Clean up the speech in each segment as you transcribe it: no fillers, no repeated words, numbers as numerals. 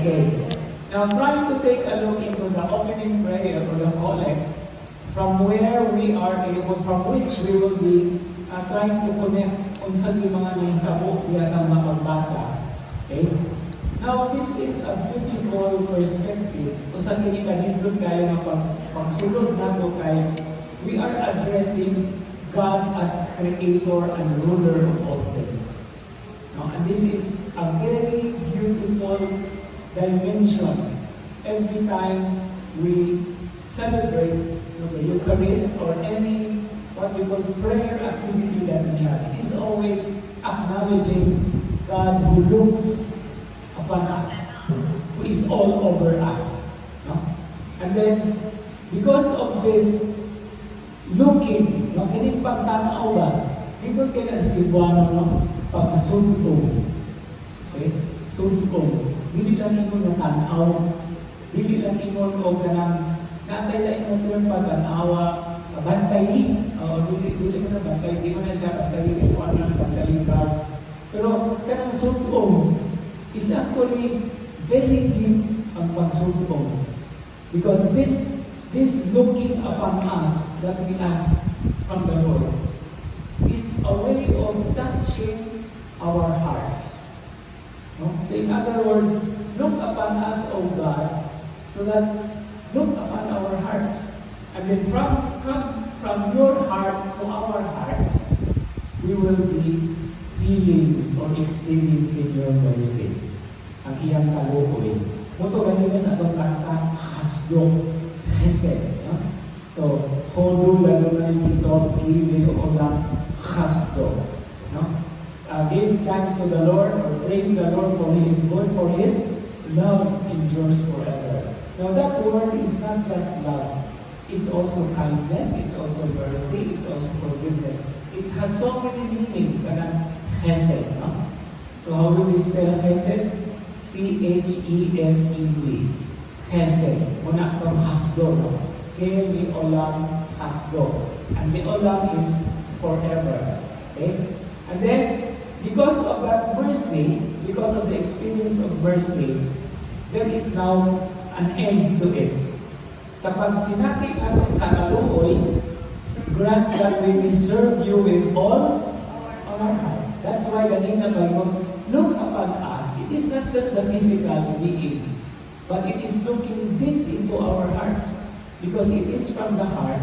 Okay. Now, trying to take a look into the opening prayer or the collect, from where we are able, from which we will be trying to connect unsa yung mga nahitabo diya sa mga pagbasa. Okay? Now, this is a beautiful perspective. Unsa kini kanindot kayo na pagsulod nato kay we are addressing God as creator and ruler of all things. Now, and this is a very beautiful dimension every time we celebrate the Eucharist or any what we call prayer activity that we have. It is always acknowledging God who looks upon us, who is all over us. No? And then, because of this looking, no, kining pagtanaw ba, dito kaya sa Cebuano, no, pagsuntong. Okay? Suntong. Dili lang ito na tanaw, dili lang ito o kanang natay na ito yung pag-anawa, bantay, dili mo na bantay, di mo na siya bantay, ito ang bantay ka. Pero kanang suntong, it's actually very deep ang pagsuntong. Because this looking upon us that we ask from the Lord is a way of touching our hearts. No? So in other words, look upon us, O God, so that look upon our hearts. And then from your heart to our hearts, we will be feeling or experiencing your mercy. Ang iyang kaluoy. Muto ganito sa atong kanta, hasdo, chesed. No? So, hodu lalo na yung ito, give o lang hasdo. No? Give thanks to the Lord or praise the Lord for He is good, for His love endures forever. Now that word is not just love. It's also kindness, it's also mercy, it's also forgiveness. It has so many meanings. Kanang chesed. No? So how do we spell chesed? C-H-E-S-E-D. Chesed. Una from hasdo. No? Ke-mi-olam hasdo. And mi-olam is forever. Okay? And then, because of that mercy, because of the experience of mercy, there is now an end to it. Sa pagsinati natin sa kaluoy, grant that we may serve you with all our heart. That's why ganina Bible, look upon us. It is not just the physical being, but it is looking deep into our hearts. Because it is from the heart,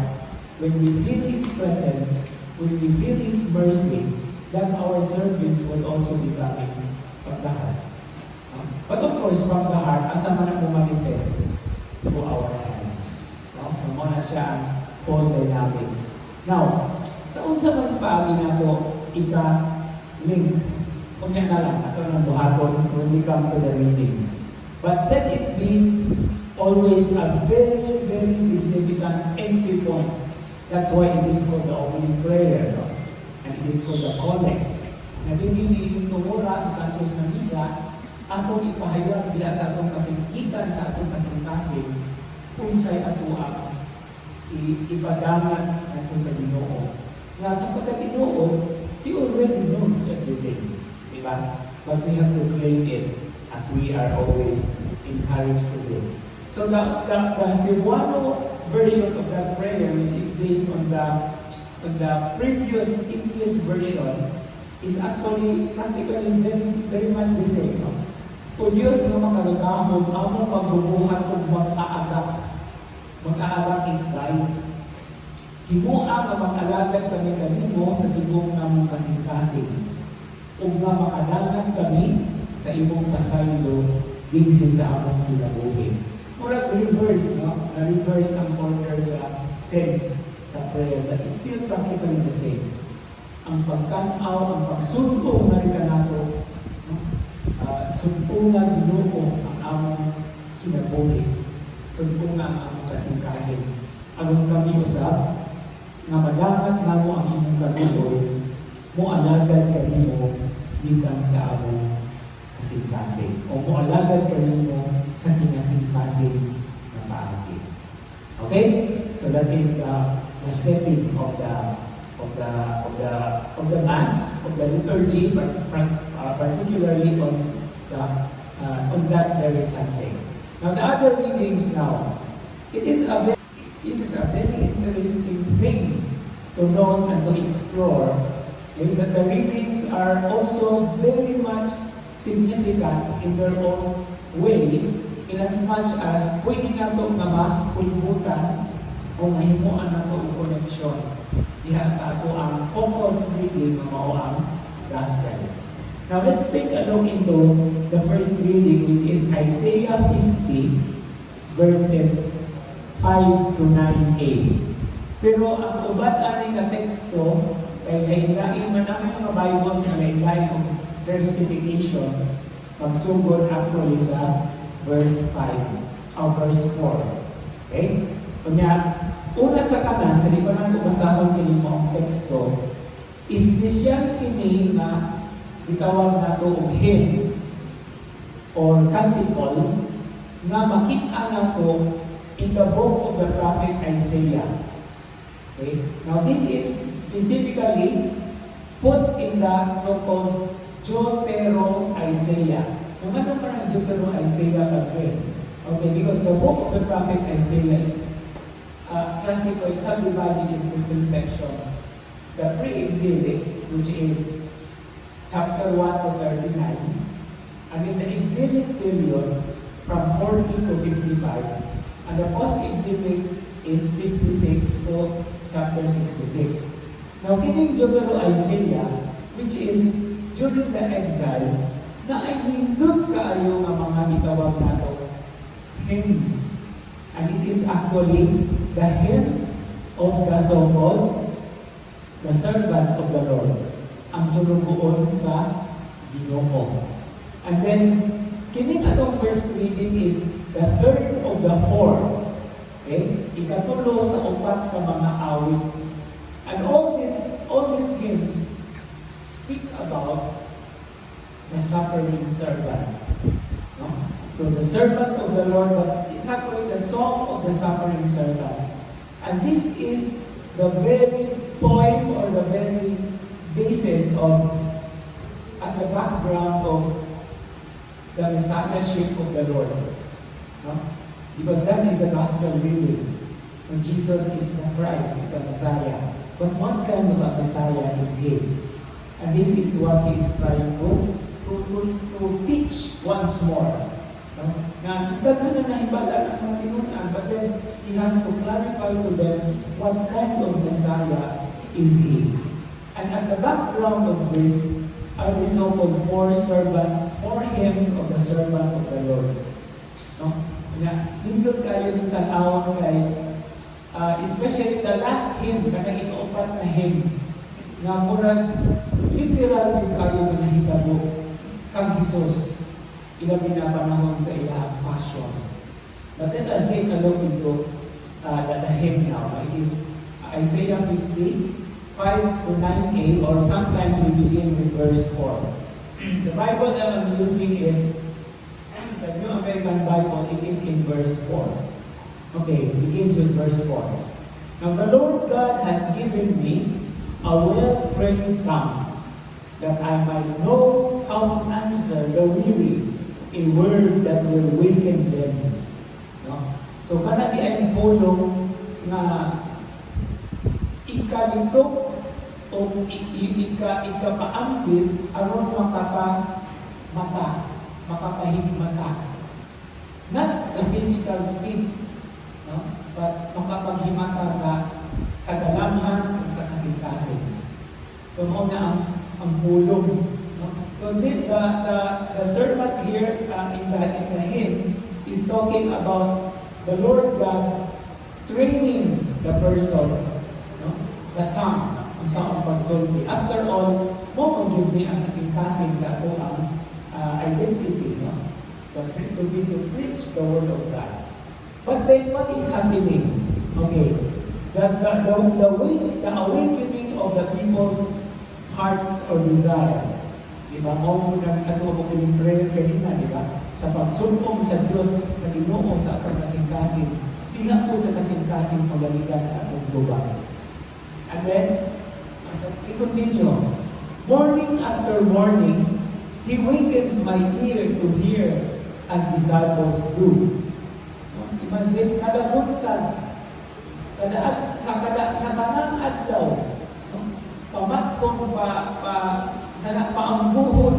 when we feel His presence, when we feel His mercy, that our service will also be coming from the heart. But of course, from the heart, asa man ang manifest through our hands. No? So, muna siya ang whole dynamics. Now, sa unsa man paagi nato ika-link, kunya na lang, ato ng buhaton when we come to the readings. But let it be always a very, very significant entry point. That's why it is called the opening prayer. No? And it is called the collect. Nabigin tumura sa Santos na Misa, atong ipahayag diya sa atong kasingitan, sa atong kasing-kasing, kung sa'y ato ang ipadaman nato sa Ginoo. Nga sa pagka-Ginoo, He already knows everything. Diba? But we have to claim it as we are always encouraged to do. So the Cebuano version of that prayer, which is based on the previous English version, is actually practically very much the same. No? O Diyos na makagamot, among pagbubuhat kung mag-aagak is guide. Himua nga mag-alagad kami kanimo sa tibong namong kasing-kasing. O nga makadagan kami sa imong pasaylo dinhi sa among kinabuhi. Murag reverse, no? Na-reverse ang order sa sense sa prayer, but it's still practically the same. Ang pagtanaw, ang pagsuntong na rin ka nato, no? Suntungan Ginoo ang among kinabuhi. Suntungan ang among kasing-kasing. Aron kami usab, nga madapat na mo ang inyong kaluloy, mo alagad kanimo gikan sa among kasing-kasing. O mo alagad kanimo sa kinasing-kasing na paagi. Okay? So that is the setting of the Mass, of the liturgy, but particularly on the on that very Sunday. Now the other readings now, it is a very interesting thing to note and to explore, okay, that the readings are also very much significant in their own way, in as much as pwede na ito nga mapulbutan o mahimuan na ito ang connection diha sa ato ang focus reading ng mao ang Gospel. Now let's take a look into the first reading, which is Isaiah 50 verses 5 to 9a. Pero ang ubad ani nga teksto kay lain-lain man ang mga Bibles na lain-lain ang versification pagsugod actually sa verse 5 o verse 4. Okay? Kunya, una sa kanan, sa di pa nang ubasahon kini mo ang teksto, espesyal kini na itawag na ito og hymn or canticle nga makita na ito in the book of the prophet Isaiah. Okay? Now this is specifically put in the so-called Deutero Isaiah. Kung ano pa ng Deutero Isaiah pag-train? Okay, because the book of the prophet Isaiah is classified, subdivided into three sections. The pre-exilic, which is chapter 1 to 39, and in the exilic period from 40 to 55, and the post-exilic is 56 to chapter 66. Now, kining Deutero Isaiah, which is during the exile, na ay nindot kaayo nga mga itawag nato hymns. And it is actually the hymn of the so-called the servant of the Lord, ang sunugoon sa Ginoo. And then, kining atong first reading is the third of the four. Okay? Ikatulo sa upat ka mga awit. And all these hymns speak about the suffering servant. No? So the servant of the Lord, but it actually the song of the suffering servant. And this is the very point or the very basis of, at the background of the messiahship of the Lord. No? Because that is the gospel reading. When Jesus is the Christ, is the Messiah. But what kind of a Messiah is He? And this is what He is trying to teach once more. No? Na daghan na naibala ang mga tinunan, but then He has to clarify to them what kind of Messiah is He. And at the background of this are the so-called four hymns of the servant of the Lord. No? Nindot kayo ng tanawang kay, especially the last hymn, kanang ituupat na hymn, nga murag literal yung kayo na nahitabo kang Jesus, ilabi na panahon sa ilang passion. But let us take a look into the hymn now. It is Isaiah 50, 5 to 9a, or sometimes we begin with verse 4. The Bible that I'm using is the New American Bible. It is in verse 4. Okay, it begins with verse 4. Now the Lord God has given me a well-trained tongue, that I might know how to answer the weary, a word that will waken them. No? So kana di ay pulong na ikalitok o ikapaambit aron makapahigmata. Not the physical speed, no? But makapaghimata sa galamhan o sa kasing-kasing. So muna ang pulong. No? So the servant here in the hymn is talking about the Lord God training the person, no? The tongue, ang sa pagsulti. After all, mo kung yun ang kasing-kasing sa ato ang identity, no? To preach the word of God. But then what is happening? Okay, the awakening of the people's hearts or desire. Diba? Mo nang ato ko yung prayer kanina, diba? Sa pagsulong sa Diyos, sa Ginoo, sa atong kasing-kasing, tingnan po sa kasing-kasing pagalitan na atong lugar. And then, we continue. Morning after morning, He wakens my ear to hear as disciples do. No? Imagine, kada buntag, sa tanang adlaw, no? Pamatkong, paambuhon,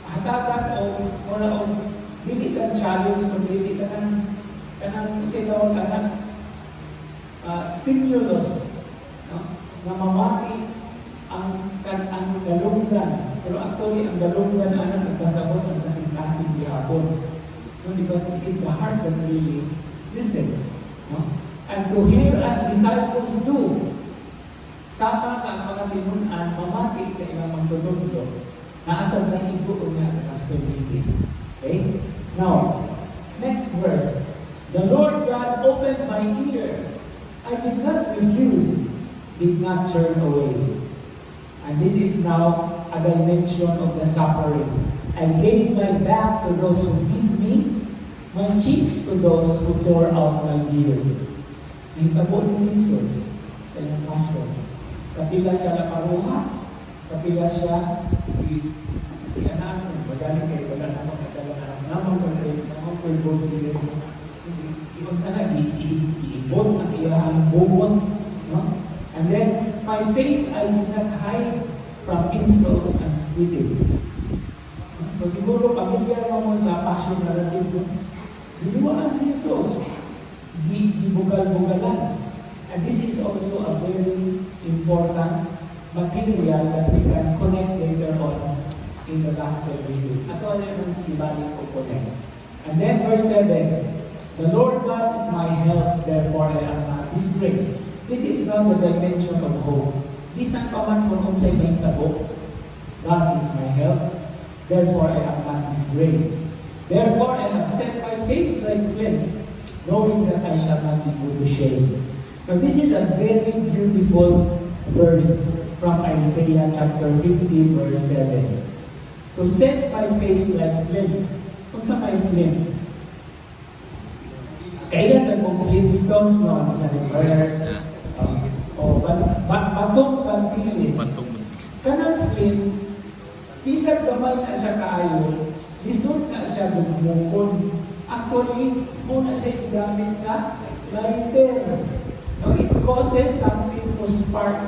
hatagan o dili lang challenge, o dili kanang stimulus, no? Na mamaki ang galunggan. Pero actually, ang galunggan na nagpasabot ang kasing-kasing gihapon. No? Because it is the heart that really listens. No? And to hear as disciples do, sama ka ang mga tinunan, mamati sa ilang magtutulog, naasal na ibuo nga sa gospel reading. Okay? Now, next verse. The Lord God opened my ear. I did not refuse, did not turn away. And this is now a dimension of the suffering. I gave my back to those who beat me, my cheeks to those who tore out my beard. Nahitabo ni Jesus sa iyong passion. Kapila siya nakaruha, kapila siya i-anak, magaling kayo, wala namang nagdala namang pagkabot nila. Iyon sana, i-ibon ang iyang buwang. No? And then, my face I did not hide from insults and spitting. So siguro, pamilyar mo sa passion narrative mo. Dinuwaan si Jesus. Gibugal-bugalan. And this is also a very important material that we can connect later on in the gospel reading. Ato yung ibalik ko connect. And then verse 7, the Lord God is my help, therefore I am not disgraced. This is now the dimension of hope. Bisan pa man kung unsay may tabo, God is my help, therefore I am not disgraced. Therefore I have set my face like flint, knowing that I shall not be put to shame. Now this is a very beautiful verse from Isaiah chapter 50 verse 7. To set my face like flint. Kung sa may flint? Kaya sa kong flintstones no? Batong bantilis. Kanang flint, bisag gamay na siya kaayo, lisod na siya gumukon. Actually, muna siya igamit sa lighter. No, it causes something to spark.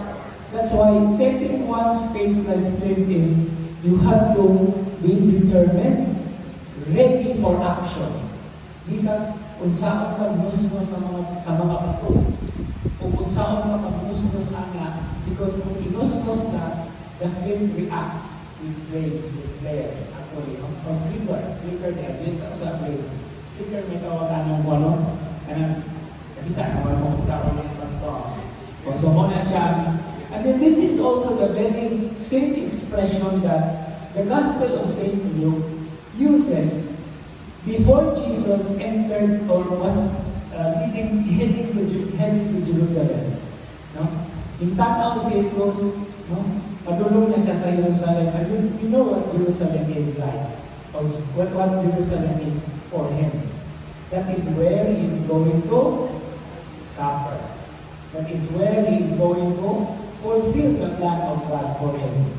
That's why setting one's face like flint is you have to be determined, ready for action. Bisag unsaon magmusnos sa mga bato. O unsaon magmusnos ana, because kung inusnos na, the flint reacts with flames, with flares. Actually, or flicker there. This is a flame. Flicker may tawagan ng ano, nakita naman mo sa ako ng bato. So muna siya. And then this is also the very same expression that the Gospel of St. Luke uses before Jesus entered or was heading to Jerusalem. No? In tanaw si Jesus, no? Padulong na siya sa Jerusalem. And you know what Jerusalem is like, or what Jerusalem is for him. That is where he is going to suffer. That is where he is going to fulfill the plan of God for him.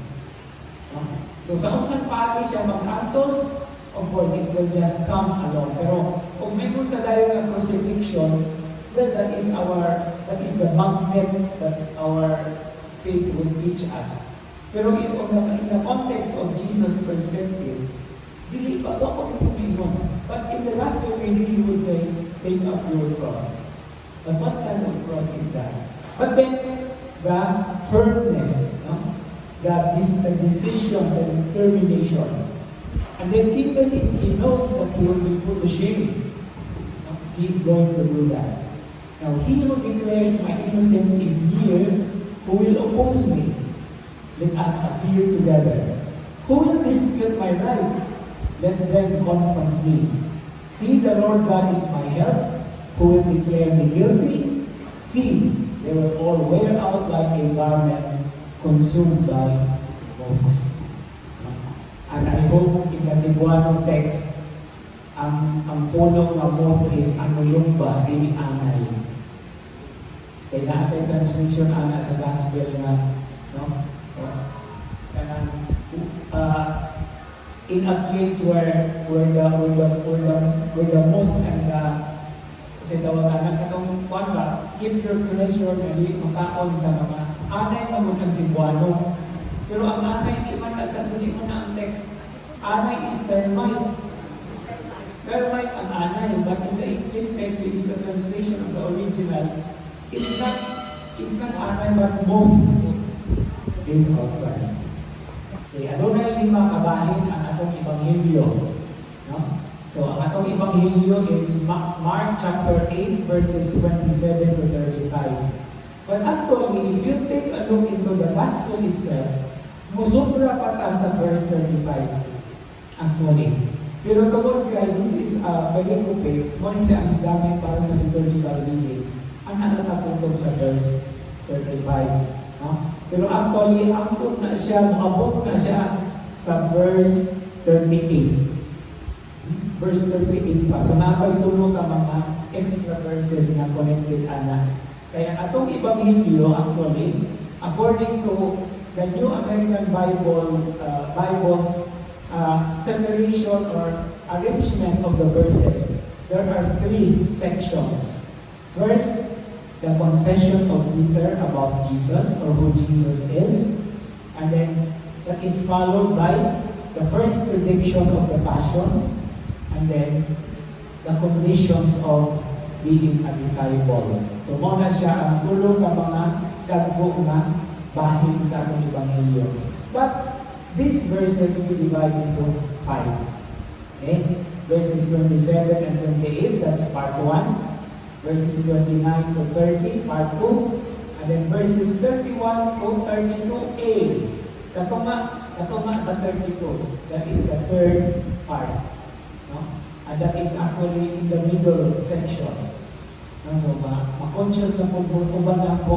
No? So sa unsang paagi siya mag-antos, of course, it will just come along. Pero kung may punta tayo ng crucifixion, well, that is the magnet that our faith will teach us. Pero in the context of Jesus' perspective, dili pa ako ituminom. But in the gospel reading, he would say, take up your cross. But what kind of cross is that? But then, the firmness, no? The decision, the determination. And then even if he knows that he will be put to shame, he is going to do that. Now, he who declares my innocence is near, who will oppose me. Let us appear together. Who will dispute my right? Let them confront me. See, the Lord God is my help. Who will declare me guilty? See, they will all wear out like a garment consumed by moths. And I hope in the Cebuano text, ang punong na moth is ang lumba, dili anay. Kaya natin translation ana sa gospel na, no? in a place where the moth and the kasi tawagan na katong kuwan ba, keep your treasure na di makaon sa mga anay magod ang Cebuano. Pero ang anay, di man sa dili mo na ang text. Anay is termite. Termite ang anay, but in the English text, which is the translation of the original, it's not anay, but moth. This outside. Okay, adunay 5 kabahin ang atong ebanghelyo. No? So, ang atong ebanghelyo is Mark chapter 8, verses 27 to 35. But actually, if you take a look into the gospel itself, musubra pa ta sa verse 35. Actually. Pero tungkol kay, this is a pericope, mo rin siya ang gamit para sa liturgical reading. Ang nakatutok sa verse 35. No? Pero actually, angkot na siya, maabot na siya sa verse 38. Verse 38 pa. So, napagtulong ka mga extra verses na connected ana. Kaya atong ebanghelyo actually, according to the New American Bible's separation or arrangement of the verses, there are 3 sections. First, the confession of Peter about Jesus or who Jesus is, and then that is followed by the first prediction of the passion, and then the conditions of being a disciple. So, muna siya ang tulong ng mga dagbo na bahin sa atong ebanghelyo. But these verses we divide into 5. Okay? Verses 27 and 28, that's part 1. Verses 29 to 30, part 2. And then verses 31 to 32a. Katuma sa 32. That is the third part. No? And that is actually in the middle section. No? So, ma-conscious na po ako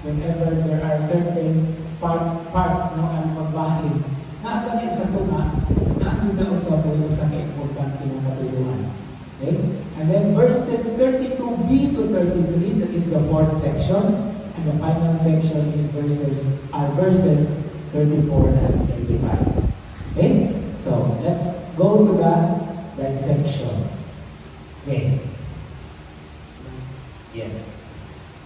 whenever there are certain parts no, ang magbahin. Naagami sa tuma, naagami na sa puno sa importante ng katuluhan. Okay? And then verses 32b to 33, that is the fourth section. And the final section is verses 34 and 35. Okay? So, let's go to that section. Okay. Yes.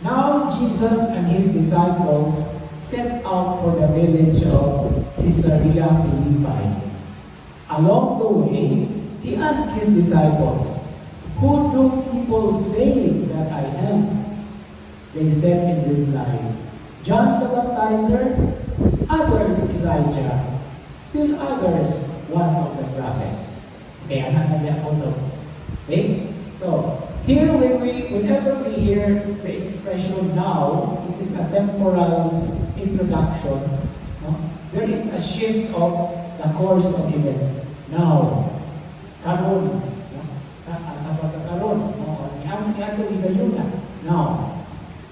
Now, Jesus and his disciples set out for the village of Caesarea Philippi. Along the way, he asked his disciples, "Who do people say that I am?" They said in reply, "John the Baptizer, others Elijah, still others one of the prophets." Okay, anak na niya po ito. Okay? So, here whenever we hear the expression now, it is a temporal introduction. No? There is a shift of the course of events. Now, karon, asa pa karon, now.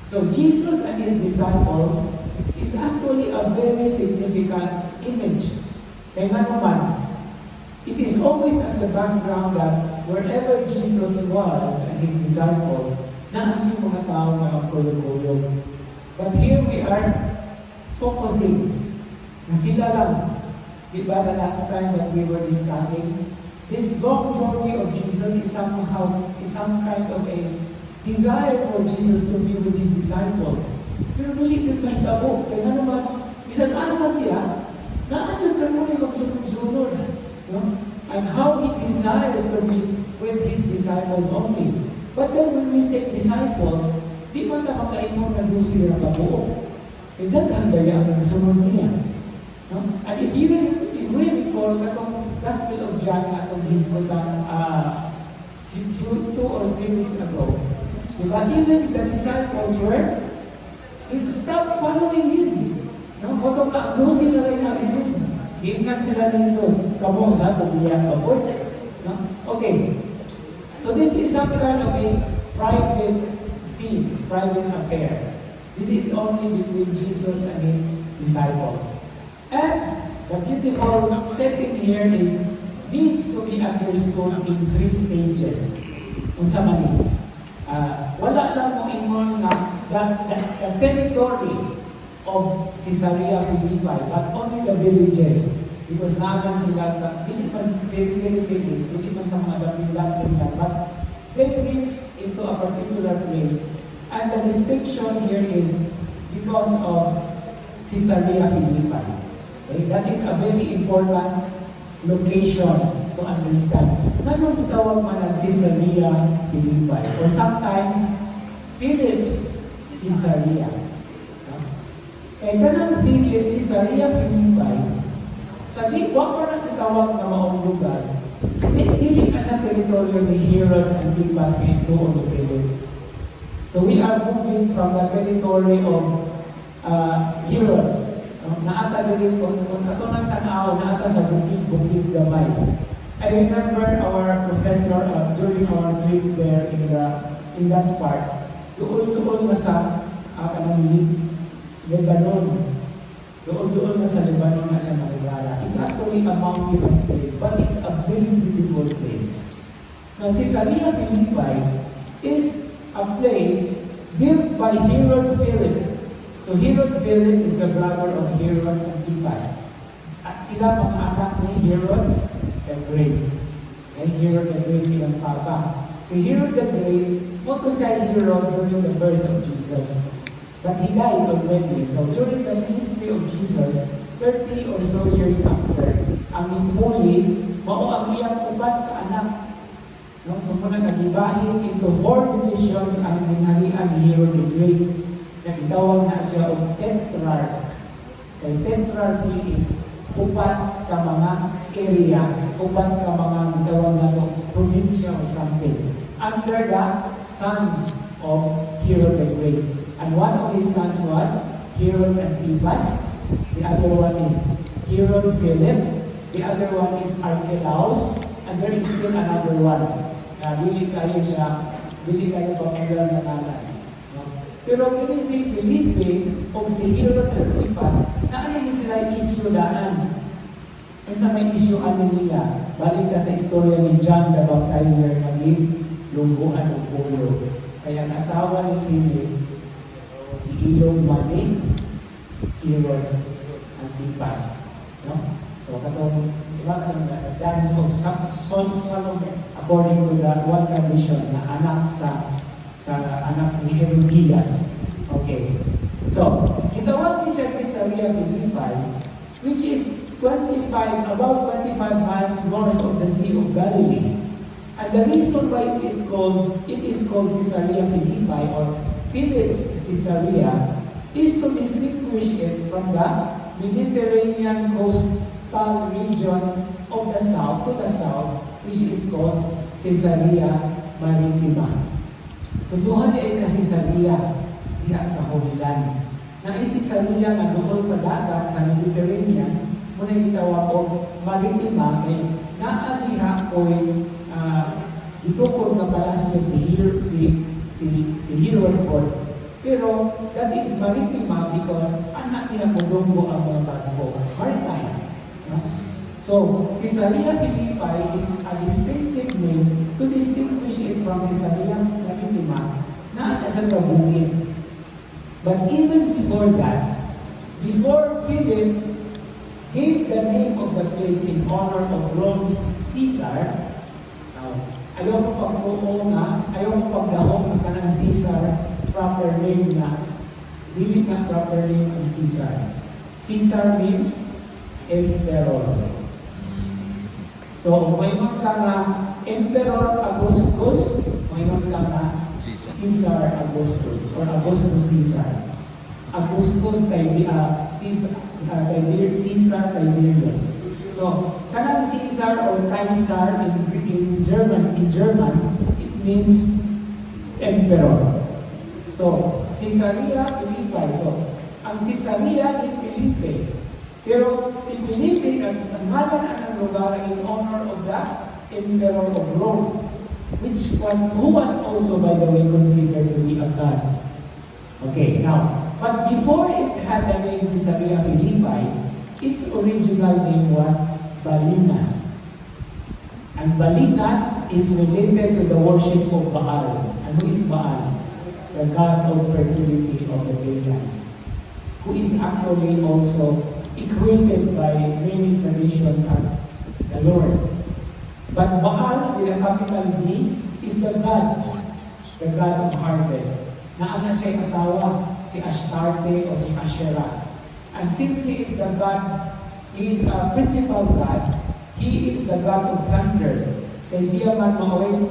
So Jesus and his disciples is actually a very significant image. Kaya nga naman, it is always at the background that wherever Jesus was and his disciples, na ang mga tao na magkulog-kulog. But here we are focusing na sila lang. Diba the last time that we were discussing, this long journey of Jesus is some kind of a desire for Jesus to be with his disciples. Pero dili din mahitabo. Kaya naman, bisan asa siya, naadyan ka muna magsunod-sunod. No? And how he desired to be with his disciples only. But then when we say disciples, di man na makaingon na dusi na kabuo. E daghan ba yan ang sunod niya? No? And if we recall, katong Gospel of John, atong history 2 or 3 weeks ago, diba? Even the disciples they stopped following him. No? Kung ka-dusi na rin namin yun. Hingnan sila ni Jesus, kamo sa tubiyak kabot. No? Okay. So this is some kind of a private scene, private affair. This is only between Jesus and his disciples. And the beautiful setting here needs to be understood in 3 stages. Unsa man ni? Wala lang mo ingon na the territory of Caesarea Philippi, but only the villages. Because naman sila sa, hindi man very, very famous, hindi man sa mga dapilang but they reached into a particular place. And the distinction here is because of Caesarea Philippi. Okay? That is a very important location to understand. Ganun tawag man ang Caesarea Philippi. Or sometimes, Philip's Caesarea. Kaya ganun Philip, Caesarea Philippi, sa di, wag pa na tawag na maong lugar, hindi ka sa teritoryo ni Herod and Antipas ngayon so on the Philip. So we are moving from the territory of Herod. Naata din kung ito ng tanaw, naata sa bukid gamay. I remember our professor during our trip there in that part, doon na sa Lebanon. Doon na sa Lebanon na siya nakilala. It's actually a mountainous place, but it's a very beautiful place. Now, Caesarea Philippi is a place built by Herod Philip. So Herod Philip is the brother of Herod Antipas. At sila mga anak ni Herod the Great. And Herod the Great ang papa. Si Herod the Great, what was siya Herod during the birth of Jesus? But he died already. So during the ministry of Jesus, 30 or so years after, ang impuli, mao ang iyang upat ka anak. No? So muna nagibahin into 4 divisions ang ginharian ni Herod the Great. Nagitawag na siya o Tetrarch. Kay Tetrarch is upat ka mga area, upat ka mga gitawag na probinsya or something. Under the sons of Herod the Great. And one of his sons was Herod Antipas. The other one is Herod Philip. The other one is Archelaus. And there is still another one. Dili kayo pamilya na nalan. Pero kini si Felipe o si Herod Antipas, na ano sila isyudaan? Kung sa may isyuan nila, balik ka sa istorya ni John the Baptizer na lungguan o pulo. Kaya ang asawa ni Philip, ilong mani, Herod Antipas. No? So, katong, diba, ang dance of Solomon, according to the one tradition, na anak sa anak ni Herodias. Okay. So, gitawag ni siya Caesarea Philippi, which is about 25 miles north of the Sea of Galilee. And the reason why it is called Caesarea Philippi or Philip's Caesarea is to distinguish it from the Mediterranean coastal region of the south, which is called Caesarea Maritima. So doon ay Caesarea diha sa Holy Land. Na Caesarea nga doon sa dagat sa Mediterranean, muna gitawag og Maritima kay naa diha ko'y itukod na palasyo si Herod Port. Pero that is Maritima because anak niya Colombo ang mga barko. Maritime. No? So, Caesarea Philippi is a distinctive name to distinguish it from Caesarea Maritima na ata sa bukid. But even before that, before Philip gave the name of the place in honor of Rome's Caesar, ayaw mo pagdahong ka ng Caesar, proper name na, dili na proper name ng Caesar. Caesar means Emperor. So, mayroon ka na Emperor Augustus, mayroon ka na Caesar Augustus, or Augustus Caesar. Augustus kay Caesar Tiberius. So, kanang Caesar or Kaiser in German, it means emperor. So, Caesarea Philippi. So, ang Caesarea in Philippi. Pero si Philippi, ang ngalan ang lugar in honor of the Emperor of Rome, who was also, by the way, considered to be a god. Okay, now, but before it had the name Caesarea Philippi, its original name was Balinas. And Balinas is related to the worship of Baal. And who is Baal? The god of fertility of the pagans. Who is actually also equated by many traditions as the Lord. But Baal, with a capital B, is the God of harvest. Naana siya asawa, si Astarte o si Asherah. And since he is the God, he is a principal God, he is the God of thunder. Kay siya man maoy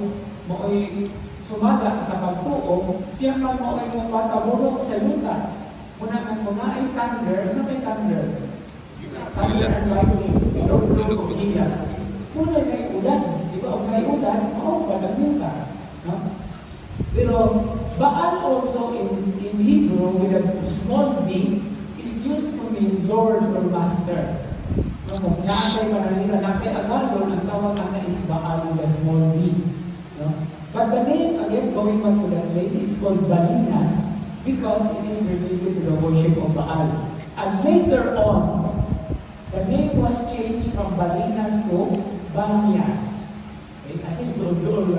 sumala sa pagtuo, siya man maoy mapatabulong sa luta. Muna ay thunder, ano may thunder? Thunder and lightning, ilog o hila. Muna ay ulan, di ba? Kung may ulan, palang luta. No? Pero Baal also in Hebrew with a small b is used to mean Lord or Master. No? Nakakay manalila, nakay Agalon, ang tawag na is Baal with a small b. No? But the name, again, going back to that place, it's called Balinas because it is related to the worship of Baal. And later on, the name was changed from Balinas to Banias. Okay? At least doon,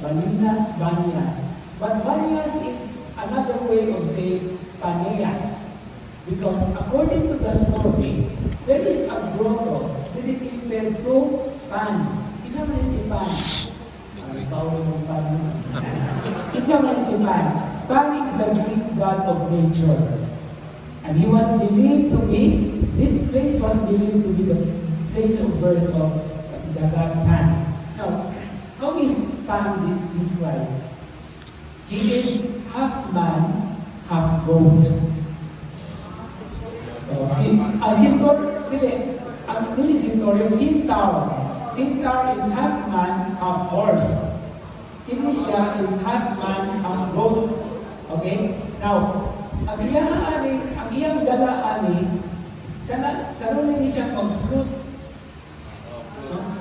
Balinas, Banias. But Banias is another way of saying Paneas. Because according to the story, there is a grotto dedicated to Pan. Isa man si Pan. Isa man si Pan. Pan is the Greek god of nature. And he was believed to be, this place was believed to be the place of birth of the god Pan. Now, how is Pan described? He is half man, half goat. Centaur is half man, half horse. Kinisha is half man, half goat. Okay? Now, ang iyang dala ani, karoon ni siya mag-flute.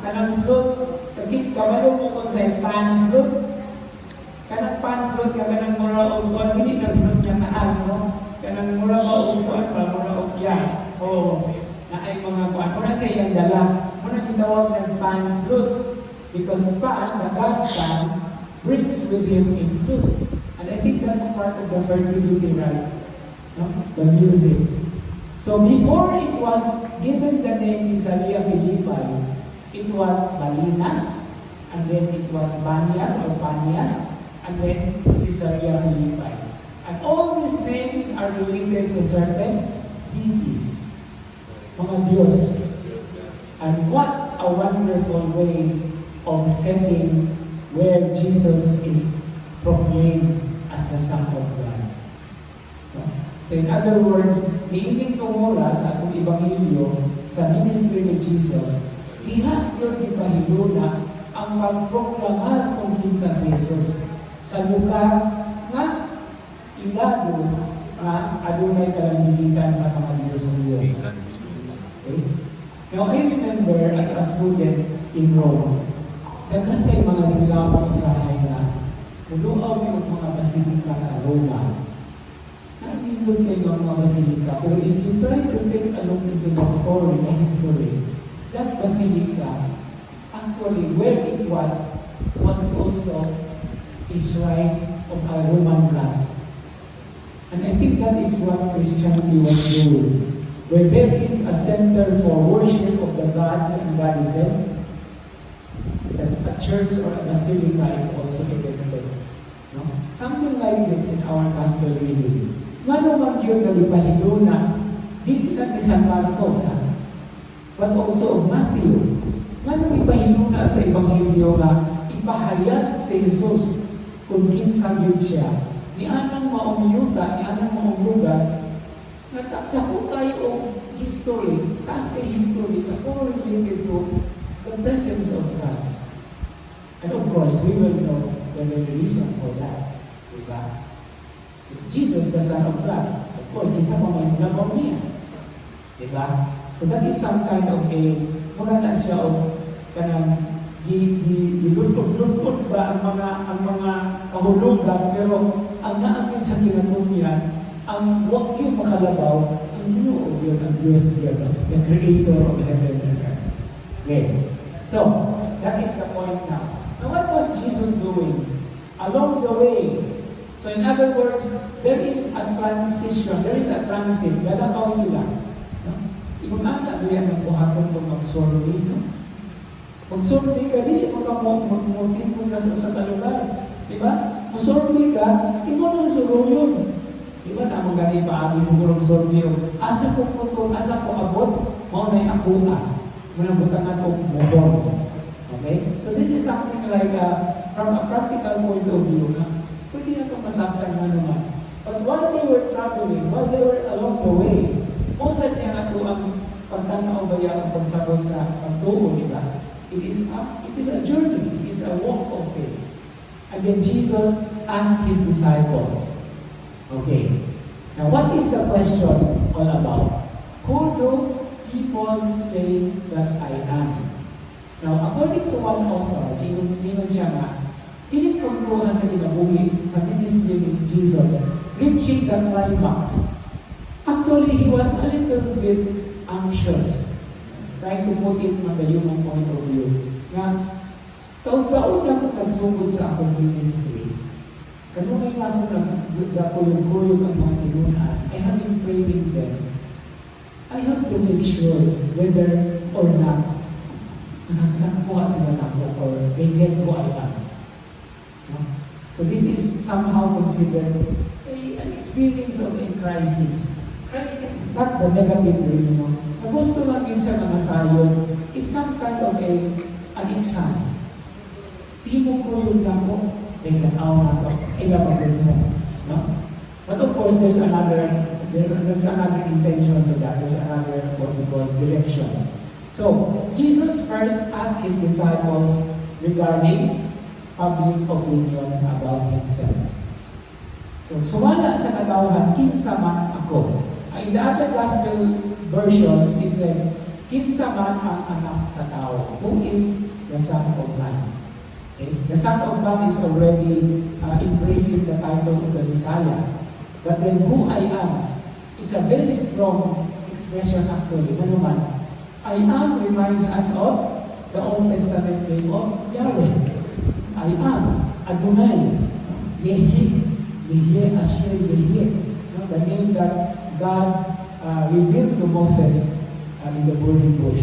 Kanang flute, kabalo mo kung sa pan flute. Kanang pan flute, kanang mura o buwan, hindi na flute niya taas, no? Kanang mura o buwan, mura o yan. O, na ay mga buwan. Muna sa iyang dala. Muna gitawag ng pan flute. Because pan, the God Pan, brings with him in flute. And I think that's part of the fertility rite, no? The music. So before it was given the name Caesarea Philippi, it was Balinas, and then it was Banias or Panias, and then Caesarea Philippi. And all these names are related to certain deities, mga Diyos. And what a wonderful way of setting where Jesus is proclaimed as the Son of God. No? So in other words, niining tumura sa atong Ebanghelyo sa ministry ni Jesus, diha yun ipahiluna ang magproklamar kung kinsa si Jesus sa lugar nga ilado nga adunay kalamilitan sa mga Diyos-Diyos. Okay? Now, I remember as a student in Rome, daghan kay mga nilaw usahay na punuaw yung mga basilika sa Roma. Nandun kayo ang mga basilika. Pero if you try to take a look into the story, the history, that basilica, actually, where it was also a shrine of a Roman god. And I think that is what Christianity was doing. Where there is a center for worship of the gods and goddesses, that a church or a basilica is also erected. No? Something like this in our gospel reading. Nga naman yun nalipahiluna, hindi lang ni San Marcos, but also of Matthew. Nga nang ipahiluna sa Ebanghelyo nga, ipahayag si Jesus kung kinsa yun siya. Ni anang maumyuta, ni anang maumlugan, nagtatako tayo o history, taas na history na all related to the presence of God. And of course, we will know the reason for that. Diba? Jesus, the Son of God. Of course, kinsa pa may nagaw niya. Diba? So that is some kind of a, mula na siya o kanang dilutod-lutod ba ang mga kahulugan, pero ang naagin sa kinatumian, ang wag yung makalabaw, ang Ginoo yun, ang Diyos yun, the Creator of heaven and earth. Okay. So, that is the point now. Now, what was Jesus doing? Along the way, so in other words, there is a transition, there is a transit, lalakaw sila. No? Kung anak mo yan ang buhaton kung mag-survey, no? Mag-survey ka, hindi mo ka mag-motive mo na sa kalugar. Diba? Mag-survey ka, hindi mo nang suruyon. Diba? Namang gani paagi siguro survey o asa ko puto, asa ko abot, mau na yung akuna. Muna butangan ko motor. Okay? So this is something like, from a practical point of view, pwede na ito masaktan na naman. But while they were traveling, while they were along the way, Mosad niya na ito ang pagtanaw ba yan ang pagsabot sa pagtuo, diba? It is a journey. It is a walk of faith. And then Jesus asked His disciples, okay, now what is the question all about? Who do people say that I am? Now, according to one author, tingon siya nga, tinitungkuhan sa kinabuhi sa ministry ni Jesus, reaching the climax. Actually, he was a little bit anxious, trying to put it from the human point of view. Nga, taon-taon na akong nagsugod sa akong ministry. Kanunay na akong nagkuyog-kuyog ang mga tinunan. I have been training them. I have to make sure whether or not nakakuha sila na ako or they get who I am. No? So this is somehow considered an experience of a crisis. Crisis, not the negative way, no? Na gusto lang yun sa mga sayon, it's some kind of an exam. Sige mo ko yun lang ko, teka, na ito, ilabagin mo. No? But of course, there's another intention to that. There's another, what we call, direction. So, Jesus first asked His disciples regarding public opinion about Himself. So, sumala sa katawhan, kinsa man ako. In the other gospel versions, it says, kinsa man ang anak sa tao, who is the Son of Man. Okay? The Son of Man is already embracing the title of the Messiah. But then, who I am, it's a very strong expression actually. Ano man, I am reminds us of the Old Testament name of Yahweh. I am Adonai, Yehi, Asher, Yehi. The name that God revealed to Moses in the burning bush.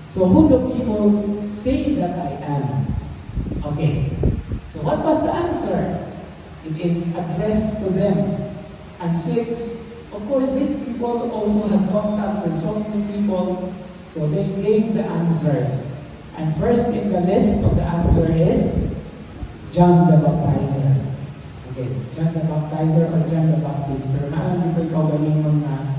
So who do people say that I am? Okay. So what was the answer? It is addressed to them. And since, of course, these people also had contacts with so many people, so they gave the answers. And first in the list of the answer is John the Baptizer. Okay, John the Baptizer or John the Baptist. Pero naalam ko ikaw galingon na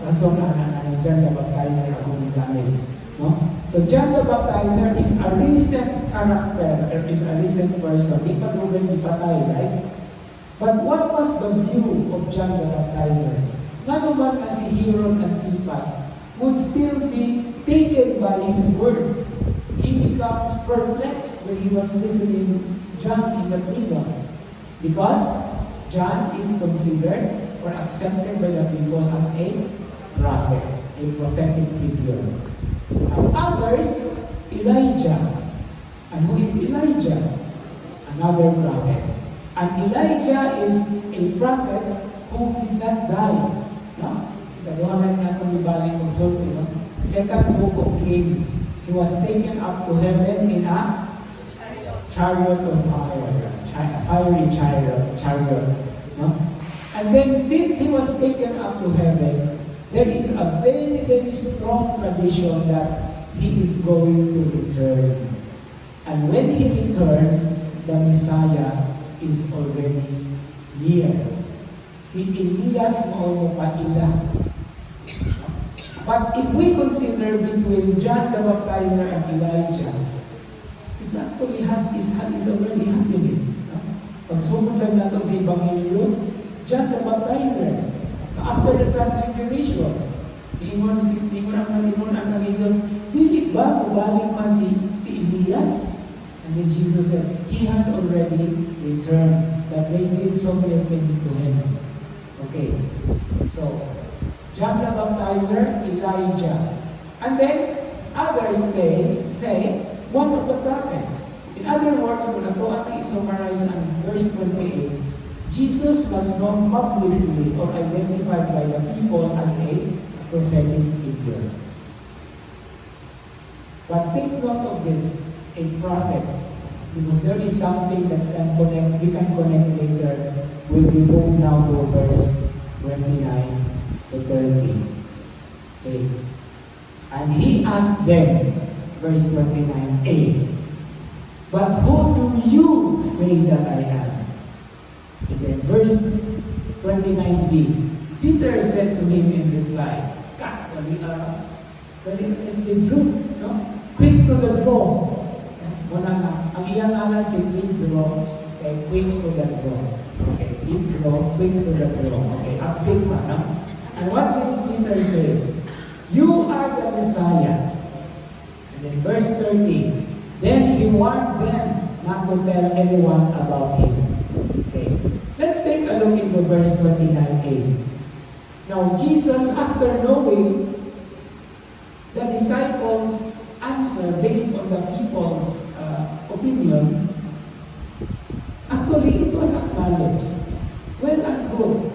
rason na John the Baptizer ako nilamig. No? So John the Baptizer is a recent character, or is a recent person. Di pa lugan di patay, right? But what was the view of John the Baptizer? Nga naman na si Herod Antipas would still be taken by his words. He becomes perplexed when he was listening John in the prison. Because John is considered or accepted by the people as a prophet, a prophetic figure. Others, Elijah. And who is Elijah? Another prophet. And Elijah is a prophet who did not die. No? Kaduhanan nga itong ibaling magsulti. No? Second book of Kings. He was taken up to heaven in a chariot of fire. Fiery chariot. No? And then since he was taken up to heaven, there is a very, very strong tradition that he is going to return. And when he returns, the Messiah is already near. Si Elias mo paila. But if we consider between John the Baptizer and Elijah, it's actually is already happening. Pagsugod lang natin sa Ebanghelyo, John the Baptizer, after the Transfiguration, ingon ang Jesus, dili ba kubalik man si Elias? And then Jesus said, He has already returned, that they did so many things to Him. Okay, so, John the Baptizer, Elijah. And then, others say, one of the prophets. In other words, kung ito ang i-summarize ang verse 28, Jesus was known publicly or identified by the people as a prophetic figure. figure. But take note of this, a prophet, because there is something that we can connect later when we move now to verse 29 to 30. Okay. And he asked them, verse 29a, but who do you say that I am? And then verse 29b, Peter said to him in reply, dali is the truth, no? Quick to the draw. Muna nga, ang iyang alam si quick draw, okay, quick to the draw. Okay, quick draw, quick to the draw. Okay, update pa, no? And what did Peter say? You are the Messiah. And then verse 30, then he warned them not to tell anyone about him. Okay, let's take a look into verse 29a. Now, Jesus, after knowing the disciples' answer based on the people's opinion, actually it was acknowledged. Well and good.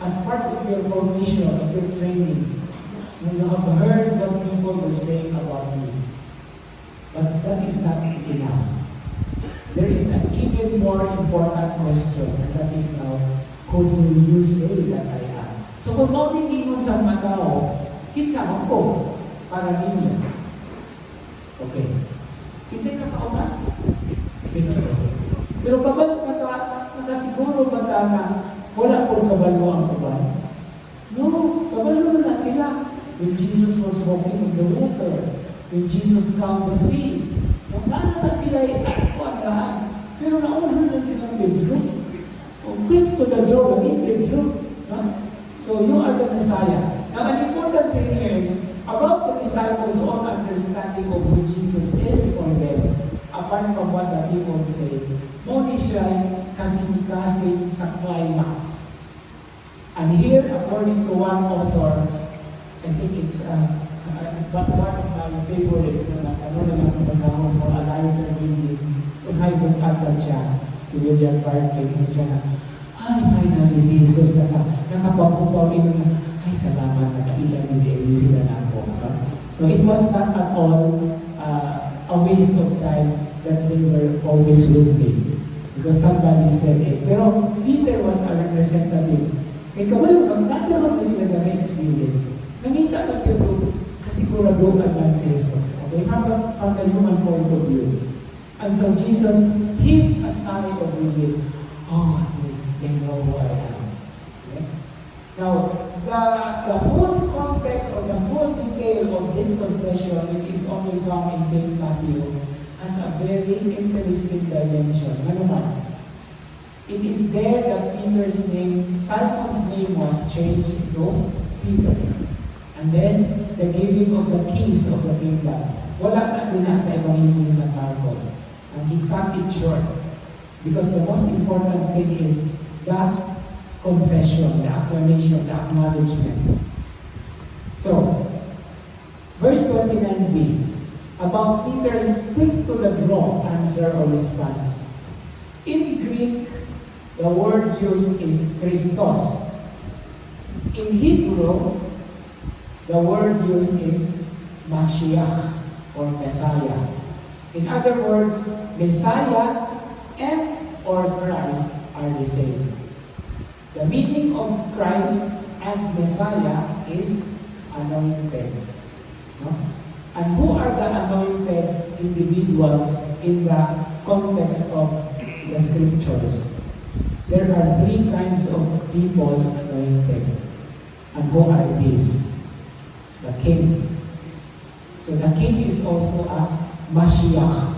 As part of your formation, of your training, you have heard what people were saying about me. But that is not enough. There is an even more important question, and that is now, who do you say that I am? So kung mamingingon sa mga tao, kinsa ako para ninyo. Okay. Kinsa'y nakauna? Pero kapag nakasiguro ba ta na wala pong kabalo ang uban? No, kabalo na sila. When Jesus was walking in the water, when Jesus calmed the sea, wala na sila ako ang pero nauna na silang Pedro. Quick to the door, Pedro. So you are the Messiah. Now, an important thing here is about the disciples' own understanding of who Jesus is for them, apart from what the people say. Muna siya kasing-kasing sa climax. And here, according to one author, I think it's one of my favorites na basahon ko, a lighter reading, was high-bunkatsan siya, si William Barclay, siya na, ay, finally, si Jesus nakapapupaw rin na, ay, salamat, nakailan yung Dewi sila na ako. So it was not at all a waste of time that they were always with me. Because somebody said it. Pero Peter was a representative. Kaya kabalo, nagkakaroon na sila na experience. Nangita lang yun, kasiguraduhan lang si Jesus. Okay? From the human point of view. And so Jesus hid a sigh of relief. Oh, at least they know who I am. Okay? Now, the full context or the full detail of this confession, which is only found in St. Matthew, has a very interesting dimension. Ano man? It is there that Peter's name, Simon's name was changed to Peter. And then, the giving of the keys of the kingdom. Wala na din sa Ebanghelyo ni San Marcos. And he cut it short. Because the most important thing is that confession, the acclamation, the acknowledgement. So, verse 29b, about Peter's quick to the draw answer or response. In Greek, the word used is Christos. In Hebrew, the word used is Mashiach or Messiah. In other words, Messiah and or Christ are the same. The meaning of Christ and Messiah is anointed. No? And who are the anointed individuals in the context of the scriptures? There are three kinds of people anointed. And who are these? The king. So the king is also a Mashiach.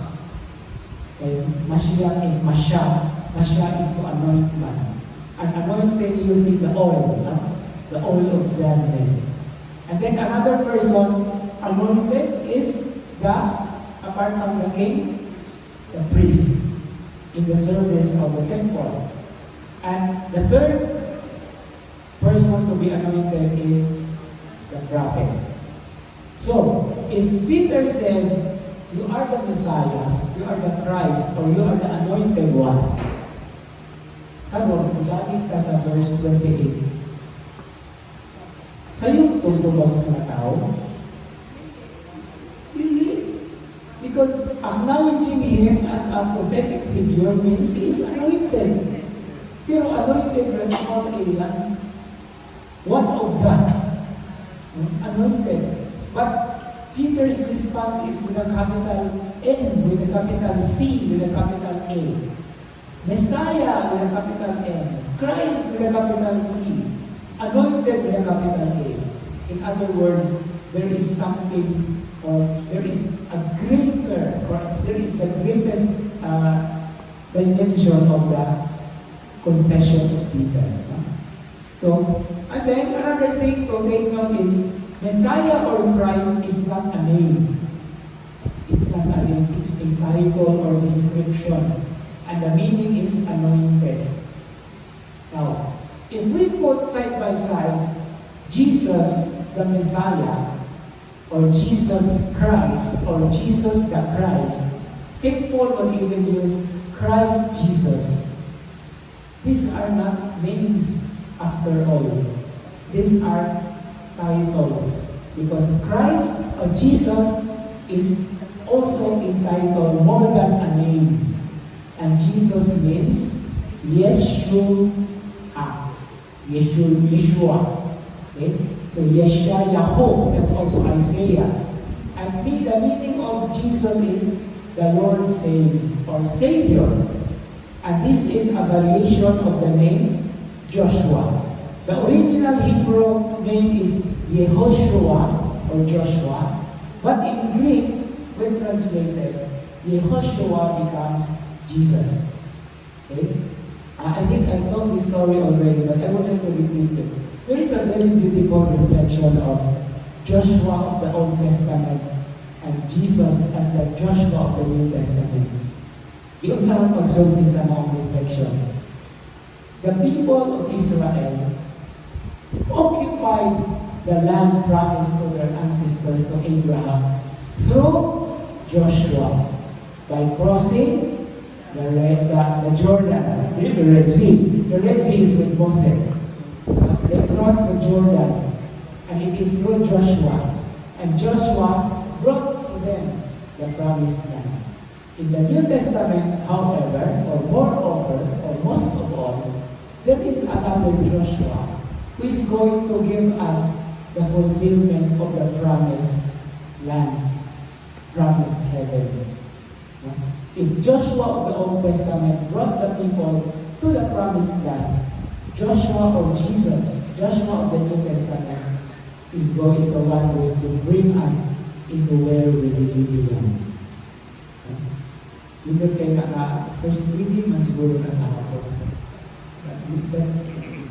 Okay? Mashiach is Masha. Masha is to anoint man. And anointed using the oil. The oil of gladness. And then another person anointed is apart from the king, the priest in the service of the temple. And the third person to be anointed is the prophet. So, if Peter said, you are the Messiah, you are the Christ, or you are the anointed one, karon, balik ka sa verse 28. Sa iyong tundo approval sa mga tao? Really? Because acknowledging him as a prophetic figure means he is anointed. Pero anointed was not a one of that. Anointed. But Peter's response is with a capital N, with a capital C, with a capital A. Messiah with a capital N. Christ with a capital C. Anointed with a capital A. In other words, there is something, or there is a greater, or there is the greatest dimension of the confession of Peter. So, and then another thing to take note is, Messiah or Christ is not a name. It's not a name, it's a title or description. And the meaning is anointed. Now, if we put side by side Jesus the Messiah, or Jesus Christ, or Jesus the Christ, St. Paul would even use Christ Jesus. These are not names after all. These are titles. Because Christ or Jesus is also a title more than a name. And Jesus means Yeshua. Yeshua. Okay? So Yeshayahu, that's also Isaiah. And the meaning of Jesus is the Lord saves or Savior. And this is a variation of the name Joshua. The original Hebrew name is Yehoshua or Joshua, but in Greek, when translated, Yehoshua becomes Jesus. Okay? I think I told this story already, but I wanted to repeat it. There is a very beautiful reflection of Joshua of the Old Testament and Jesus as the Joshua of the New Testament. Iyon sa mga pag-survey sa mga reflection. The people of Israel occupied the land promised to their ancestors, to Abraham, through Joshua, by crossing the Jordan, the Red Sea. The Red Sea is with Moses. They crossed the Jordan, and it is through Joshua. And Joshua brought to them the promised land. In the New Testament, however, or moreover, or most of all, there is another Joshua who is going to give us the fulfillment of the promised land, promised heaven. If Joshua of the Old Testament brought the people to the promised land, Joshua or Jesus, Joshua of the New Testament, is the one going to bring us into where we really belong. Yun kayo first reading man siguro na ako.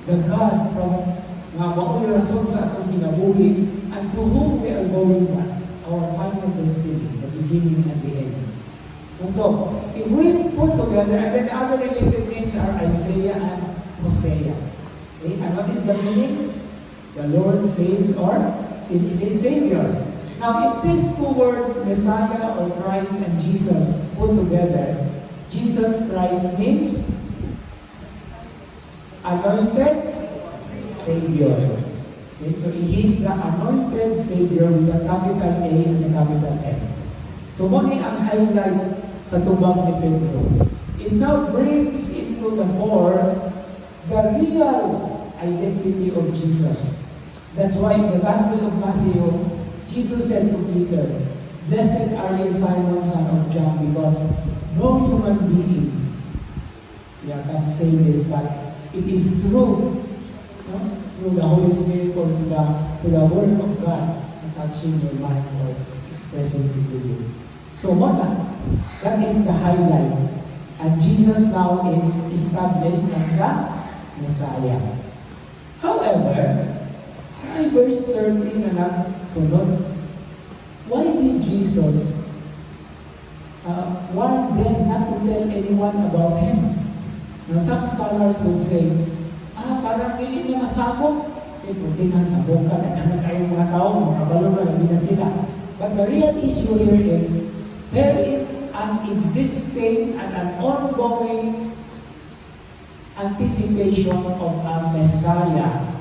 The God from mga mauli rason sa atong kinabuhi, and to whom we are going back, our final destiny, the beginning and the end. And so, if we put together, and then the other related names are Isaiah and Hosea. Okay? And what is the meaning? The Lord saves or simply Savior. Now, if these two words, Messiah or Christ and Jesus, put together, Jesus Christ means anointed Savior. Okay? So, He is the anointed Savior with the capital A and the capital S. So, muna ang highlight sa tubang ni Pedro. It now brings into the fore the real identity of Jesus. That's why in the Gospel of Matthew, Jesus said to Peter, "Blessed are you, Simon, son of John, because no human being can say this, but it is through the Holy Spirit or to the Word of God touching your mind or expressing it to you." So that is the highlight. And Jesus now is established as the Messiah. However, ay verse 13 na nagsunod, why did Jesus warn them not to tell anyone about Him? Now, some scholars would say, parang hindi niya masabog. Puti nga sabog ka, naghanap kayong mga tao, makabalo na lagi na sila. But the real issue here is, there is an existing and an ongoing anticipation of a Messiah,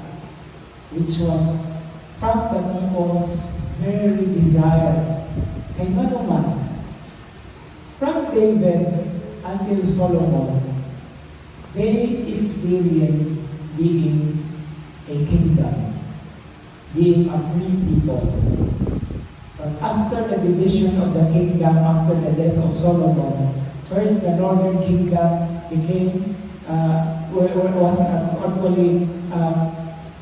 which was from the people's very desire. Kay nga naman, from David until Solomon, they experienced being a kingdom, being a free people. But after the division of the kingdom, after the death of Solomon, first the northern kingdom became, was actually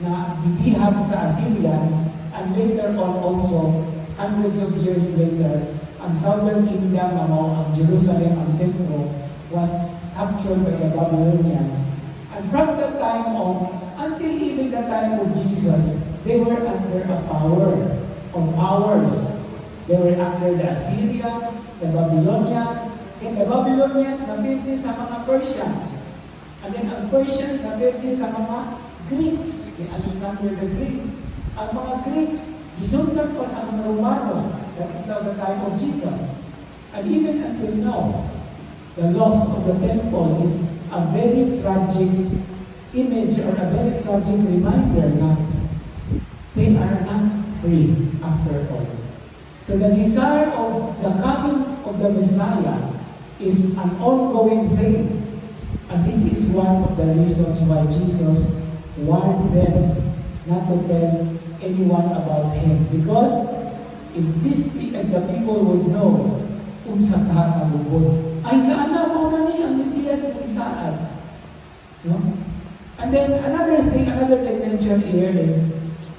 na bibihag sa Assyrians, and later on also, hundreds of years later, ang southern kingdom ang Jerusalem, ang sentro, was captured by the Babylonians. And from that time on, until even the time of Jesus, they were under a power of powers. They were under the Assyrians, the Babylonians, and the Babylonians napili sa mga Persians. And then ang Persians napili sa mga Greeks, kay Alexander the Great. Ang mga Greeks, gisundan pa sa mga Romano. That is now the time of Jesus. And even until now, the loss of the temple is a very tragic image or a very tragic reminder that they are not free after all. So the desire of the coming of the Messiah is an ongoing thing. And this is one of the reasons why Jesus warned them not to tell anyone about Him. Because if the people would know, unsa ka kalubod, ay naana mo na ni ang Mesiyas ng isaan. No? And then another dimension here is,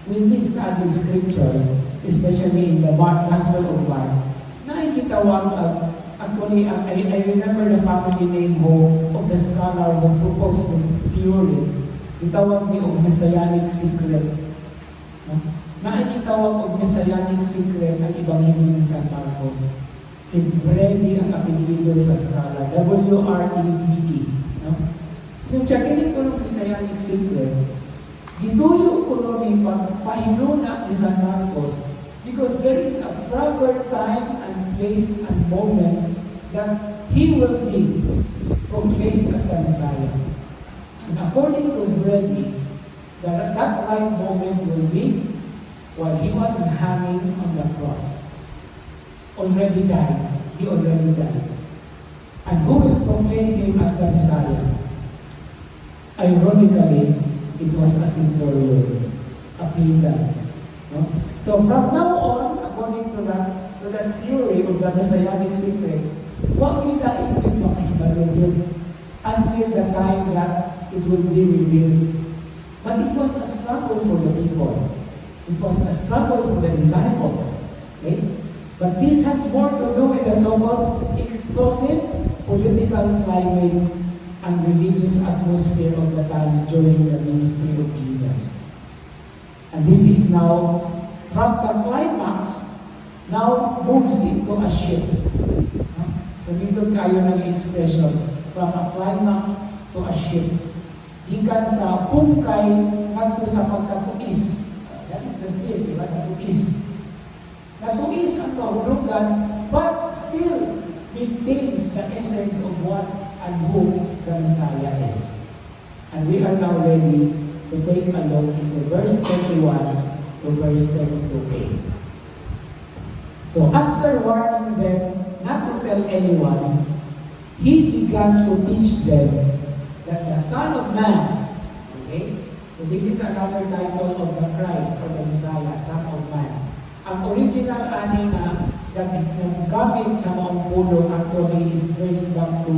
when we study scriptures, especially in the Gospel of Mark, nakikitawag actually, I remember the family name of the scholar who proposed this theory. Itawag niyo ang Messianic secret. No? Nakikitawag ang Messianic secret ang Ebanghelyo ni San Marcos. Si Freddy ang apelido sa scholar, W-R-E-D-E. No? Yung chakinin ko ng Messianic secret, gituyo ko nun yung pagpahinuna ni San Marcos because there is a proper time and place and moment that He will be proclaimed as the Messiah. And according to Freddy, that right moment will be while He was hanging on the cross. Already died. He already died. And who will proclaim Him as the Messiah? Ironically, it was a centurion, a pagan. No? So from now on, according to that theory of the Messianic secret, what kita itin makihibalo yun until the time that it will be revealed. But it was a struggle for the people. It was a struggle for the disciples. Okay? But this has more to do with the so-called explosive political climate and religious atmosphere of the times during the ministry of Jesus. And this is now, from the climax, now moves into a shift. So nindot kayo ng expression, from a climax to a shift. Gikan sa pungkay ngadto sa pagkatuis. That is the space, di ba? Natuis. Natuis ang kahulugan, but still maintains the essence of what and who the Messiah is. And we are now ready to take a look into verse 31 to verse 32a. So after warning them not to tell anyone, He began to teach them that the Son of Man, okay? So this is another title of the Christ or the Messiah, Son of Man. Ang original ani na naggamit sa Mount Pulo actually is traced back to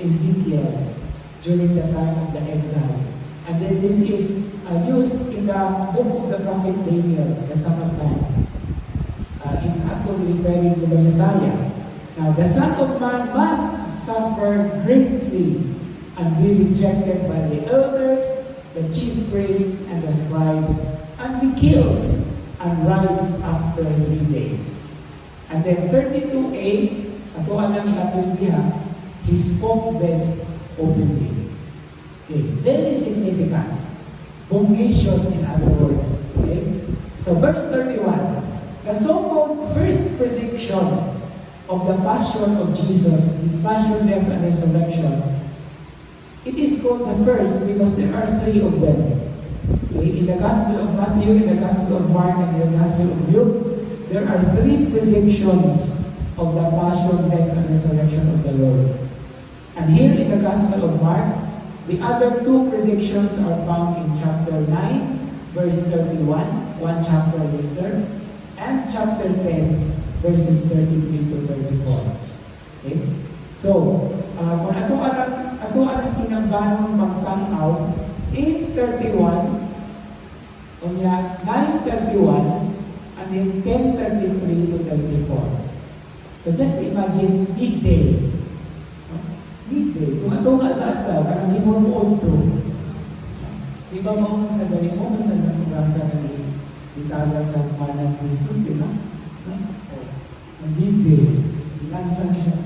Ezekiel during the time of the exile. And then this is used in the book of the prophet Daniel, the Son of Man. It's actually referring to the Messiah. Now, the Son of Man must suffer greatly and be rejected by the elders, the chief priests, and the scribes, and be killed and rise after 3 days. And then 32a, ato ang nangyayapin diha, He spoke this openly. Okay, very significant. Bongacious in other words. Okay? So verse 31, the so-called first prediction of the passion of Jesus, His passion, death, and resurrection, it is called the first because there are 3 of them. Okay? In the Gospel of Matthew, in the Gospel of Mark, and in the Gospel of Luke, there are 3 predictions of the passion, death, and resurrection of the Lord. And here in the Gospel of Mark, the other 2 predictions are found in chapter 9, verse 31, 1 chapter later, and chapter 10, verses 33 to 34. Okay? So, kung ato ang kinambanon pagtanaw, 8:31, unya 9:31, and then 10:33 to 34. So just imagine midday. Midday. Kung ato nga sa ataw, kanang limon mo to. Di ba mo sa dali mo, sa nabasa na itagal sa panang si Jesus, di ba? Midday. Lansang siya.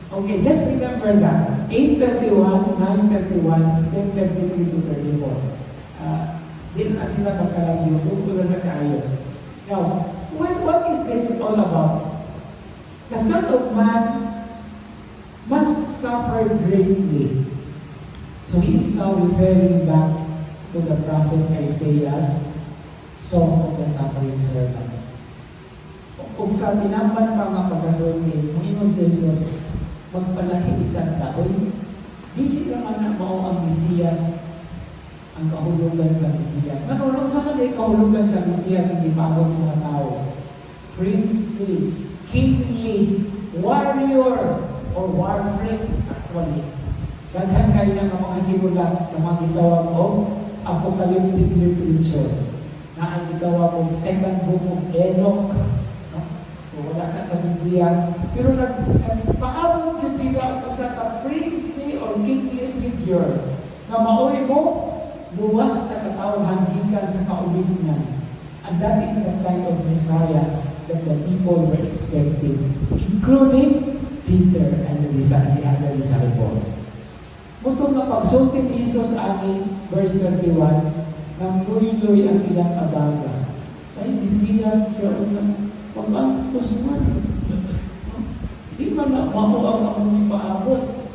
Okay, just remember that. 8:31, 9:31, 10:33 to 34. Di na sila magkalagyo, kung na kayo. Now, what is this all about? The Son of Man must suffer greatly. So he is now referring back to the prophet Isaiah's song of the suffering servant. Kung sa tinamban pa nga pagkasulti, Panginoon si Jesus, magpalahi isang taon, dili naman na mao ang Mesiyas, ang kahulugan sa Mesiyas. Nanulong sa kanila kahulugan sa Mesiyas ang ipagod sa mga tao. Princely, kingly, warrior, or warfare, actually. Daghan kayo ng mga simulat sa mga gitawag o apocalyptic literature na ang gitawag o second book of Enoch. No? So wala na sa Biblia. Pero nagpaabot yun sila sa princely or kingly figure na maoy mo luwas sa katawhan gikan sa kaulignan. And that is the kind of Messiah that the people were expecting, including Peter and the other disciples. Muto nga pagsulti ni Jesus ani, verse 31, nang luy-luy ang ilang abaga. Ay, Mesiyas siya unang pag-angkos man. Di man na mauaw ang paabot.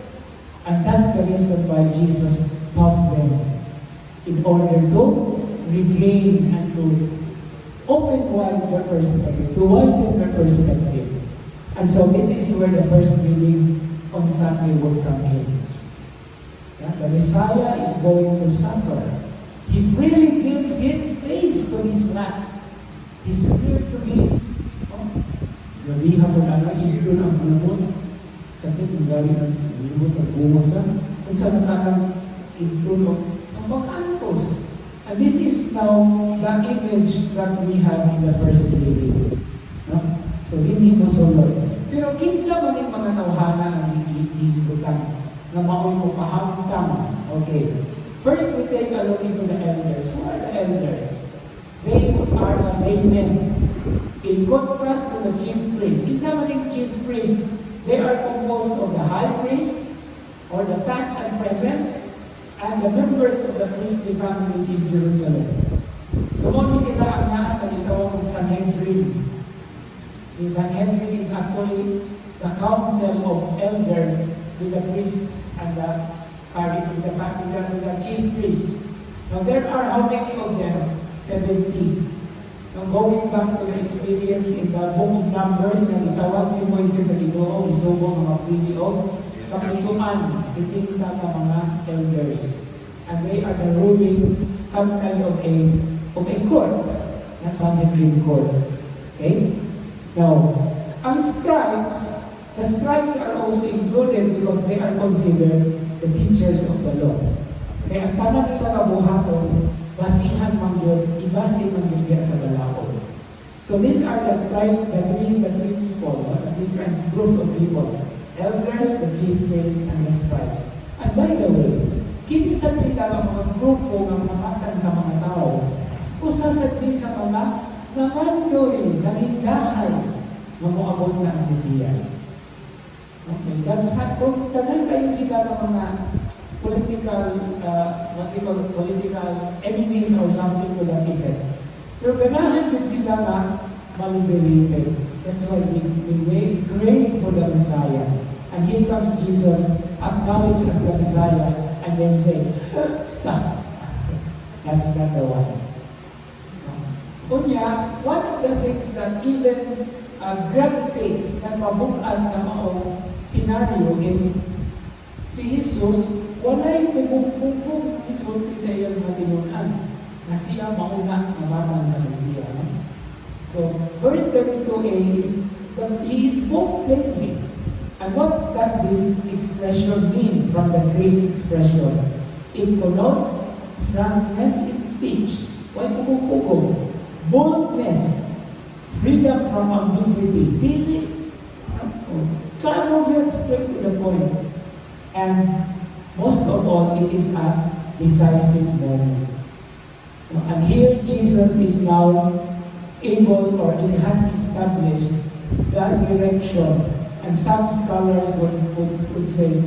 And that's the reason why Jesus taught them in order to regain and to open wide their perspective, to widen their perspective. And so this is where the first reading on Sunday will come in. Yeah? The Messiah is going to suffer. He really gives his face to his flat. He's here to give. Gabihan mo na ito ng bumot. Sakit ng gari ng bumot ng bumot sa kung saan nakakang ito ng pag-antos. And this is now the image that we have in the first reading. No? So, hindi mo sulod. Pero kinsa man yung mga tawhana ang isigutan na maoy mo pahamtang. Okay. First, we take a look into the elders. Who are the elders? They are the laymen. In contrast to the chief priests. Kinsa man yung chief priests? They are composed of the high priest, or the past and present, and the members of the priestly families in Jerusalem. So, muli sila ang nasa itawag ng Sanhedrin. The Sanhedrin is actually the council of elders with the priests and with the chief priests. Now, there are how many of them? 70. Now, going back to the experience in the book of Numbers, na itawag si Moises sa Ginoo, isubong mga pili of kapituan, sitinta ka mga elders. And they are the ruling some kind of a court, na Sanhedrin court. Okay? Now, ang scribes, the scribes are also included because they are considered the teachers of the law. Kaya ang tanang nila kabuhaton, basihan man yun, ibasi man yun sa dalaon. So these are the three people, the three group of people. Elders, the chief priests, and the scribes. And by the way, kinisan sila ang mga grupo ng mamatan sa mga tao. Usasagdi sa mga namandoy, nagindahay, na muabot na ang Mesiyas. Okay, kung tagal kayo sila ng mga political enemies or something to that effect. Pero ganahan din sila na maliberated. That's why they crave for the Messiah. And here comes Jesus, acknowledged as the Messiah, and then say, stop. That's not the one. Unya, one of the things that even gravitates na mabukad sa mga scenario is si Jesus, walay pupupupong isulti sa iyang matinunan na siya mauna na batang sa Mesiya. So, verse 32a is that he spoke plainly. And what does this expression mean from the Greek expression? It connotes frankness in speech, boldness, freedom from ambiguity, dili, klaro yun, straight to the point. And most of all, it is a decisive moment. And here Jesus is now able, or it has established that direction. And some scholars would say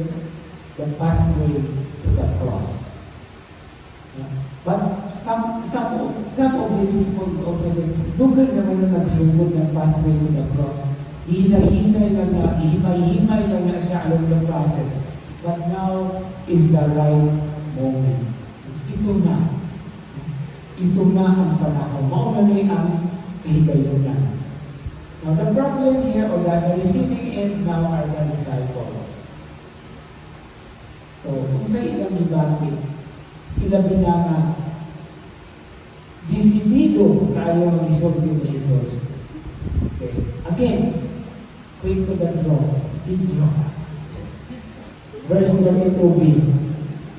the pathway to the cross. But some of these people also say, lugar naman na nagsugod ng pathway to the cross. Hihimay lang na siya along the process. But now is the right moment. Ito na ang panahon. Maunani ang kahigayunan. Now the problem here, or the receiving end now are the disciples. So, kung sa ilang ibangit, ilabi na nga, disidido tayo mag-isulti ni Jesus. Okay. Again, quick to the draw. Big draw. Verse 32b.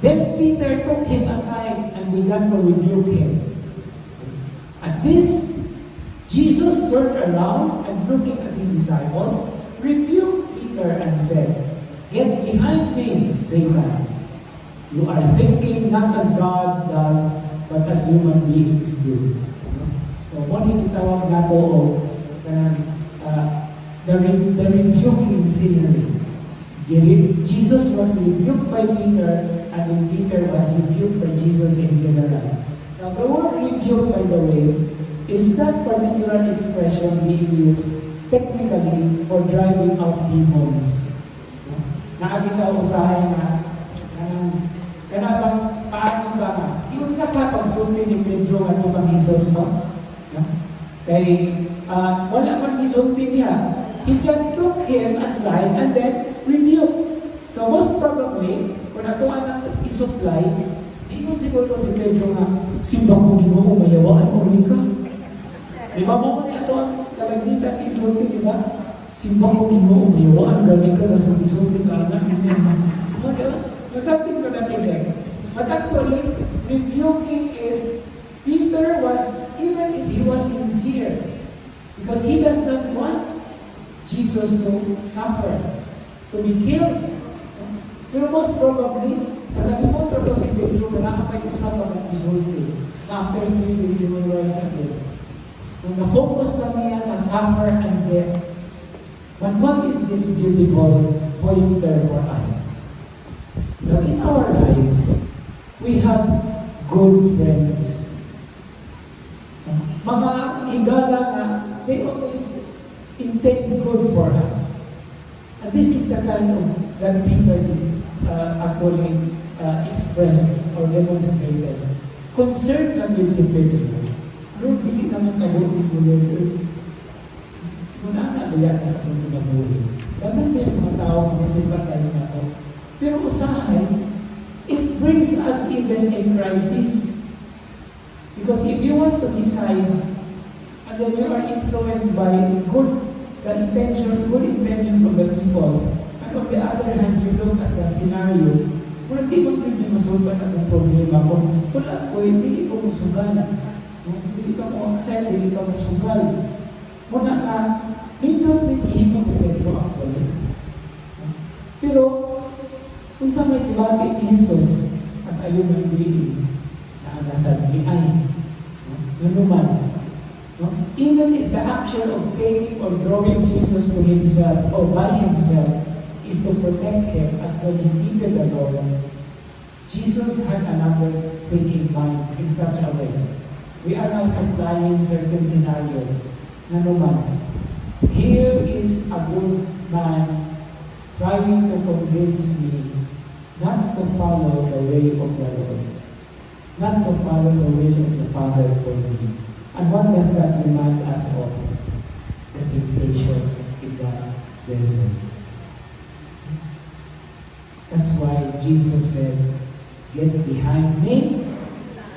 Then Peter took him aside and began to rebuke him. At this, Jesus turned around and looking at his disciples, rebuked Peter and said, "Get behind me, Satan. You are thinking not as God does, but as human beings do." So, what itawag na to the rebuking scenery. Jesus was rebuked by Peter, and then Peter was rebuked by Jesus in general. Now, the word rebuke, by the way, is that particular expression being used technically for driving out demons. Nakakita ko usahay na kanabang paano ba nga? Iyon sa kapagsulti ni Pedro at ni Pang-Isos mo. Kay wala man isulti niya. He just took him aside and then rebuked. So most probably, kung natuan ng isupply, iyon siguro si Pedro nga, simbang mo Ginoo, mayawaan mo ka. Di ba mo na ito ang kalagnitan isulti, di ba? Simbang mo Ginoo, mayawaan gani ka na sa isulti ka anak. Something to that effect. But actually, rebuking is, Peter was, even if he was sincere, because he does not want Jesus to suffer, to be killed. Pero most probably, nakalimutan ko si Pedro na nakapag-usap ang isulti. After 3 days, he will rise again. Kung na-focus lang niya sa suffer and death. But what is this beautiful pointer for us? That in our lives, we have good friends. Mga higala na, they always intend good for us. And this is the kind of that Peter actually expressed or demonstrated. Concerned lang din si Pedro. Lord, hindi naman nabuhin mo, Lord. Muna na biyak sa kong nabuhin. Dapat may mga tao mag-sympathize na ako. Pero usahay, it brings us even a crisis. Because if you want to decide, and then you are influenced by good intentions of the people, and on the other hand, you look at the scenario, kung hindi mo hindi masulpan ang problema, kung wala ko, hindi ko musugal. Hindi ka mo accept, hindi ka musugal. Muna na, nindot na ihimo ni Pedro actually. Pero, kung sa may tibati ni Jesus as a human being na nasa liay, nanuman, even if the action of taking or drawing Jesus to himself or by himself is to protect him as though he needed the Lord, Jesus had another thing in mind in such a way. We are now supplying certain scenarios. Nanuman, here is a good man trying to convince me not to follow the way of the Lord. not to follow the will of the Father for me. And what does that remind us of? The temptation in the desert. That's why Jesus said, "Get behind me,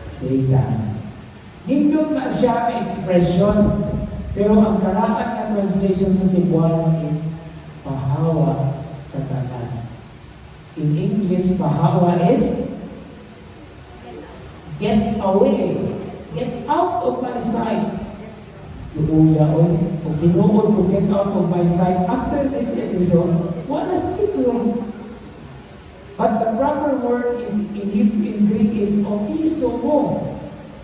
Satan." Nindot na siya ang expression, pero ang karaan na translation sa Cebuano is, pahawa Satanas. In English, pahawa is, get away, get out of my sight. Luuya o, kung tinuod to get out of my sight, after this episode, wala sa titulo. But the proper word is in Greek is opiso mo.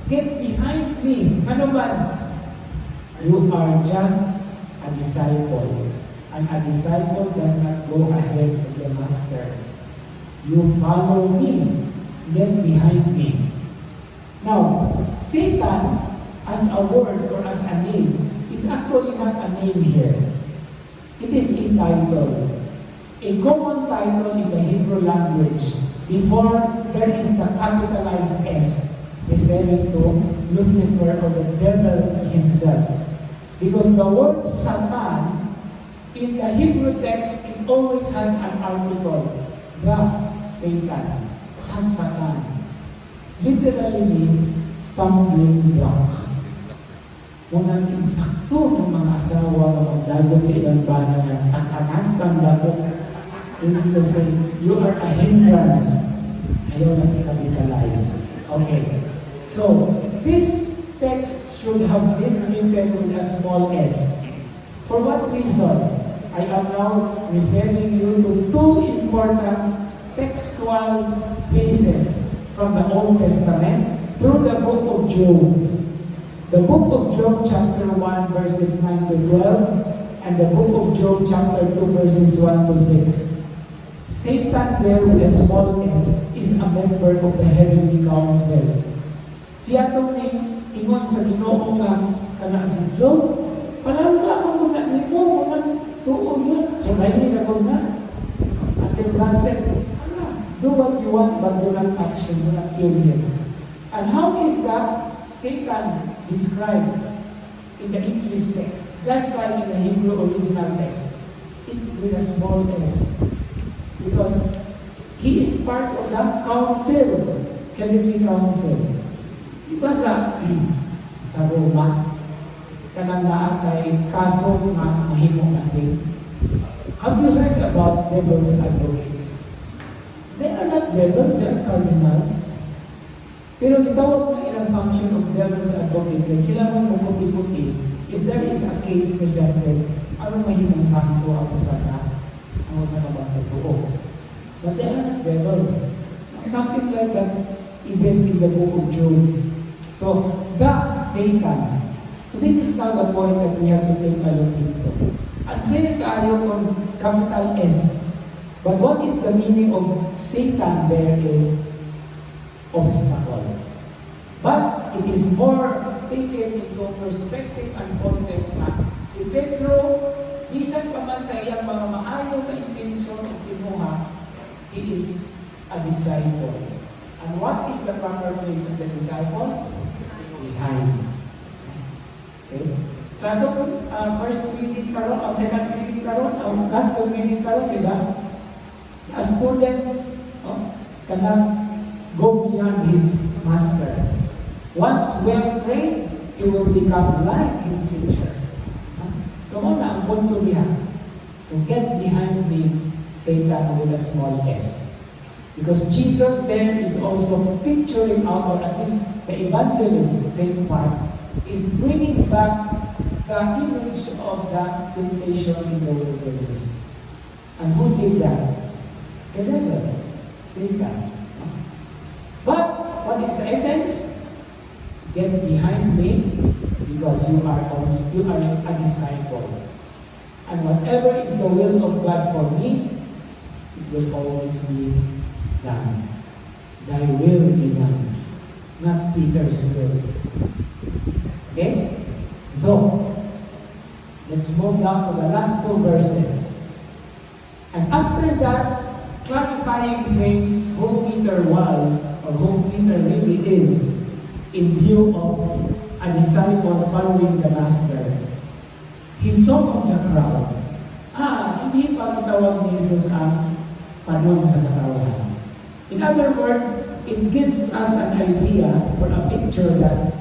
Get behind me. Ano ba? You are just a disciple. And a disciple does not go ahead of the master. You follow me. Get behind me. Now, Satan, as a word or as a name, is actually not a name here. It is a title. A common title in the Hebrew language. Before, there is the capitalized S, referring to Lucifer or the devil himself. Because the word Satan, in the Hebrew text, it always has an article. The Satan, Satan, literally means stumbling block. Kung ang insakto ng mga asawa na maglagot sa ilang bana na Satanas kang lagot, you need to say, you are a hindrance. Ayaw na i-capitalize. Okay. So, this text should have been written with a small s. For what reason? I am now referring you to two important textual bases from the Old Testament through the book of Job. The book of Job chapter 1 verses 9 to 12 and the book of Job chapter 2 verses 1 to 6. Satan there with a small s is a member of the heavenly council. Siya itong ingon sa Ginoo nga kana si Job, palangga mo na nimo mga tuon yun. So lahi na ko na. Until God said, do what you want but do not touch him, do not kill him. And how is that Satan described in the English text? Just like in the Hebrew original text. It's with a small s. Because he is part of the council, heavenly council. Diba sa Roma, kanang naatay kaso nga mahimo kasi. Have you heard about devil's advocates? They are not devils, they are cardinals. Pero gitawag na ilang function of devil's advocate, sila mong mukuti-kuti. If there is a case presented, ano mahimong santo ako sana? Ang sa kabang totoo. But they are not devils. Something like that even in the book of Job. So, the Satan. So this is now the point that we have to take a look into. Unfair kaayo on capital S. But what is the meaning of Satan there is obstacle. But it is more taken into perspective and context na si Pedro, bisan pa man sa iyang mga maayaw na intensyon o kinuha, he is a disciple. And what is the proper place of the disciple? Behind. Okay? Sa itong first reading karon, o second reading karon, o gospel reading karon, diba? A student, kanang go beyond his master. Once well trained, he will become like his teacher. So, muna ang punto niya. So, get behind me, Satan with a small s. Because Jesus there is also picturing out, or at least the evangelist, same part, is bringing back the image of the temptation in the wilderness. And who did that? The devil, Satan. But, what is the essence? Get behind me, because you are a disciple. And whatever is the will of God for me, it will always be done. Thy will be done, not Peter's will. Okay? So, let's move down to the last two verses. And after that, clarifying things who Peter was, or who Peter really is in view of a disciple following the Master. He saw the crowd. Hindi pa kitawag ni Jesus ang panong sa katawan. In other words, it gives us an idea or a picture that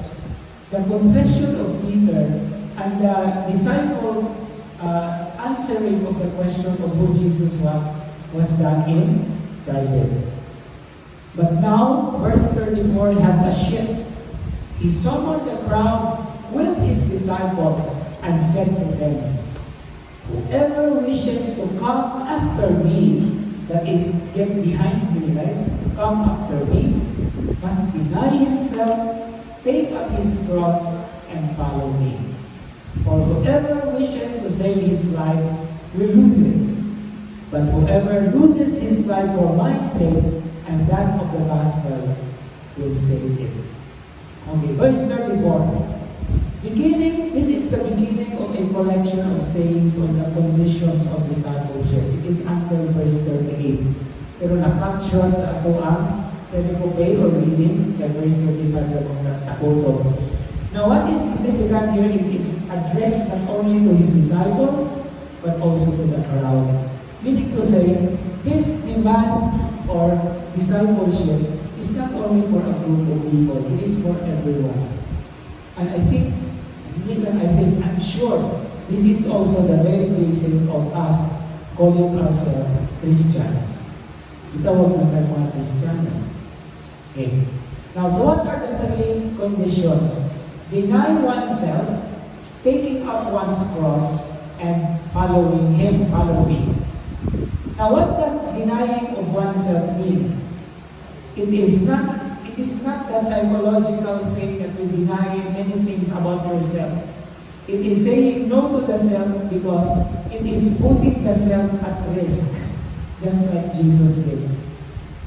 the confession of Peter and the disciples' answering of the question of who Jesus was done in private. But now, verse 34 has a shift. He summoned the crowd with his disciples and said to them, "Whoever wishes to come after me," that is, get behind me, right? To come after me, must deny himself, take up his cross, and follow me. For whoever wishes to save his life will lose it. But whoever loses his life for my sake and that of the gospel will save it. Okay, verse 34. This is the beginning of a collection of sayings on the conditions of discipleship. It is until verse 38. Pero na-cut short sa ako ang pwede ko pay or reading sa verse 35 na kung takuto. Now, what is significant here is it's addressed not only to his disciples, but also to the crowd. Meaning to say, this demand or discipleship is not only for a group of people, it is for everyone. And I'm sure this is also the very basis of us calling ourselves Christians. Itawag na tayo mga Christians. Okay. Now, so what are the three conditions? Deny oneself, taking up one's cross, and following Him, Now, what does denying of oneself mean? It is not the psychological thing that you deny many things about yourself. It is saying no to the self because it is putting the self at risk, just like Jesus did.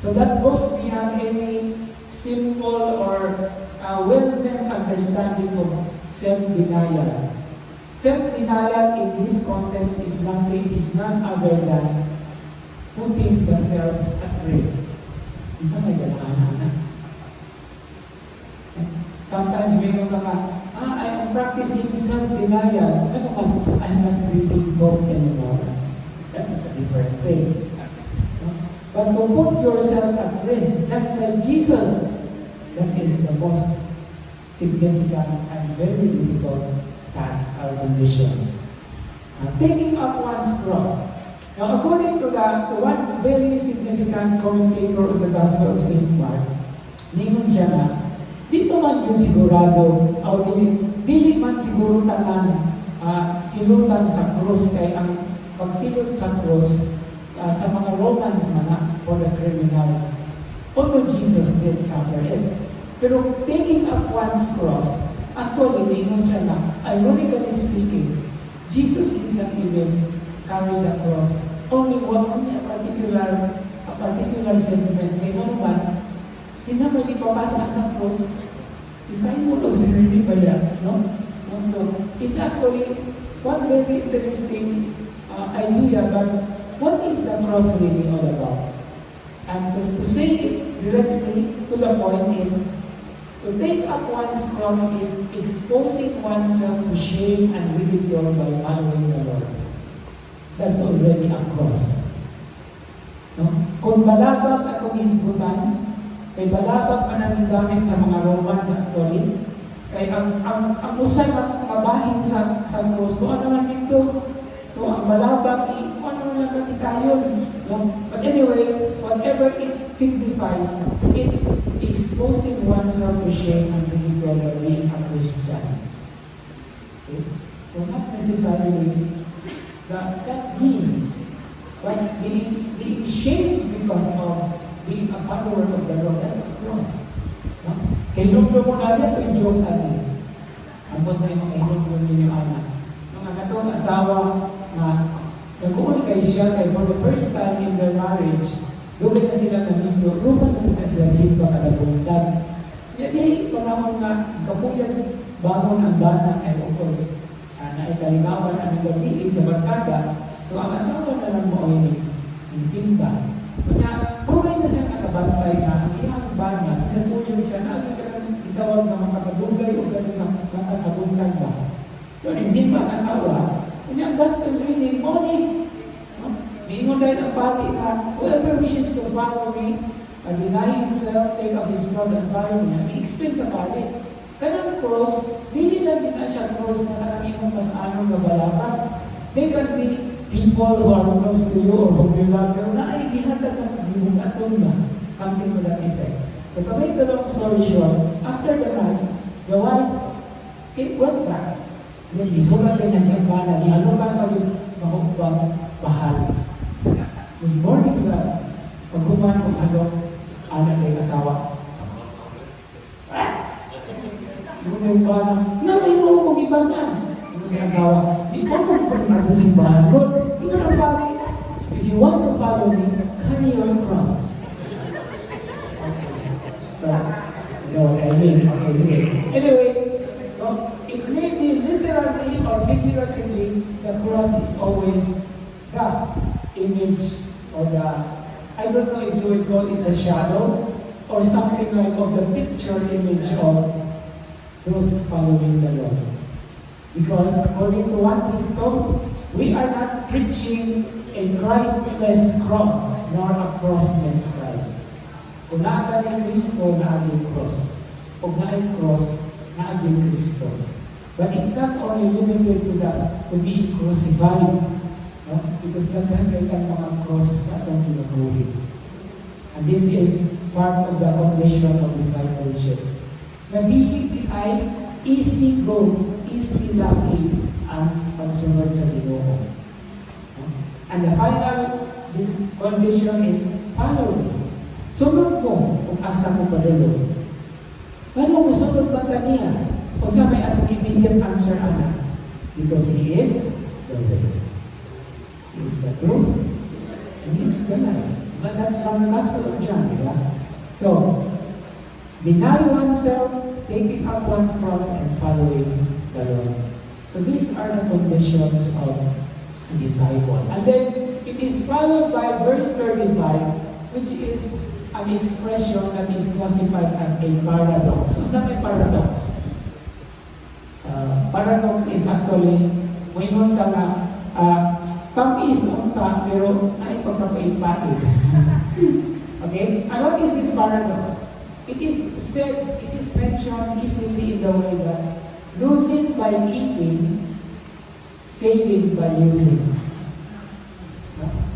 So that goes beyond any simple or well-meant understanding of self-denial. Self-denial in this context is none other than putting the self at risk. Isa may ganahan. Sometimes may mga I am practicing self-denial. I'm not drinking Coke anymore. That's a different thing. But to put yourself at risk, just like Jesus, that is the most significant and very difficult task or condition. Taking up one's cross. Now, according to one very significant commentator of the Gospel of St. Mark, ningon siya na, dito man yun sigurado, o dili man siguro tanan silutan sa cross, kay ang pagsilot sa cross sa mga Romans man for the criminals. Although Jesus did suffer it. Pero taking up one's cross, actually, ningon siya na, ironically speaking, Jesus did not even carry the cross. Only a particular sentiment. May naman, minsan may ipapasa sa cross, si Simon of Cyrene ba yan? No? So, it's actually one very interesting idea, but what is the cross really all about? And to say it directly to the point is, to take up one's cross is exposing oneself to shame and ridicule by following the Lord. That's already a cross. No? Kung balabag atong isbutan, kay balabag man ang gamit sa mga Romans actually, kay ang usay mabahin sa cross, kung ano man dito, so ang balabag, ano man lang kapitayon. No? But anyway, whatever it signifies, it's exposing oneself to shame and ridicule by being a Christian. Okay? So not necessarily that mean, but being shamed because of being a follower of the Lord, that's a cross. No? Kay Lugdo mo natin, ito yung joke natin. Ambot na yung mga Lugdo ninyo anak. Mga katong asawa na nag-uul kay siya, kay for the first time in their marriage, lugay na sila nanito, luman na sila simpa kadabundan. Hindi, panahon nga, kapuyan, bangon ang bana, ay of course, na ikaligawan ang gabi sa barkada, so ang asawa na lang mo ay simba. Kaya, hugay na siya nakabantay na ang iyang bana, isa po yun siya na itawag na makakadugay o gano'n sa buntag ba. So, nagsimba ang asawa, kung ang gospel reading, morning. Niingon dahil ang pati na, whoever wishes to follow me, deny himself, take up his cross and follow me. I-explain sa pati. Kanang cross, dili lang din na siya cross na kanang imong mas anong nabalakan. They can be people who are close to you or whom you love, pero na ay gihatag ang gihugaton na. Something to that effect. So to make the long story short, after the mass, the wife went back. Then isulat din na siya bala, ano ba pa yung mahukbang bahal. Good morning na pagkuman kung ano anak ng asawa. Yung yung parang, naiwan ko ipasan. Yung asawa, di po ko pag-ito simbahan. Lord, ito na pari. If you want to follow me, carry your cross. So, you know what I mean? Okay, sige. Anyway, so, it may be literally or figuratively, the cross is always the image or the, I don't know if you would call it the shadow or something like of the picture image of those following the Lord. Because according to one dictum, we are not preaching a Christless cross, nor a crossless Christ. Kung naaga ni Kristo, naaging cross. Kung naaging cross, naaging Kristo. But it's not only limited to that, to be crucified. No? Because nagkagay ang mga cross sa atong ginagawa. And this is part of the condition of discipleship. Na dili ay easy go, easy lucky ang pagsunod sa Ginoo. And the final condition is follow me. Sunod mo kung asa mo padulog. Ano mo sunod ba niya? Kung sa may atong immediate answer ana? Because He is the way. He is the truth. And He is the life. But that's from the Gospel of John, di ba? So, deny oneself, taking up one's cross, and following the Lord. So these are the conditions of a disciple. And then, it is followed by verse 35, which is an expression that is classified as a paradox. So, saan may paradox? Paradox is actually, mayroon ka na, tamis unta, pero ay pagkapait-pait. Okay? And what is this paradox? It is said, it is mentioned easily in the way that losing by keeping, saving by using.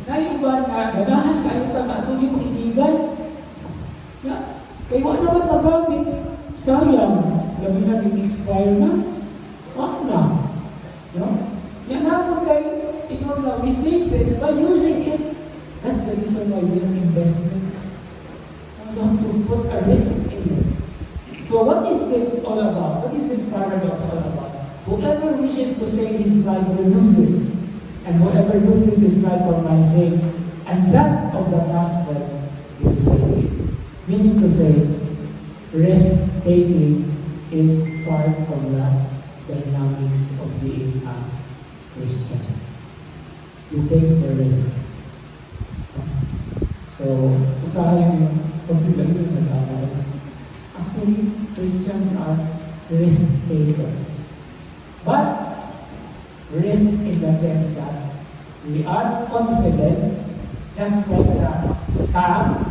Na yung ba na ganahan kayo ta ito yung kaibigan na kayo naman magamit, sayang, labi na nag-expire na, wag na. No? Yan naman kayo, ikaw na, we save this by using it. That's the reason why we have investments. You have to put a risk in it. So what is this all about? What is this paradox all about? Whoever wishes to save his life will lose it. And whoever loses his life for my sake, and that of the gospel will save it. Meaning to say, risk-taking is part of the dynamics of being a Christian. You take the risk. So, usahayan yung pag-ibig sa tao. Actually, Christians are risk-takers. But, risk in the sense that we are confident, just like the Psalm,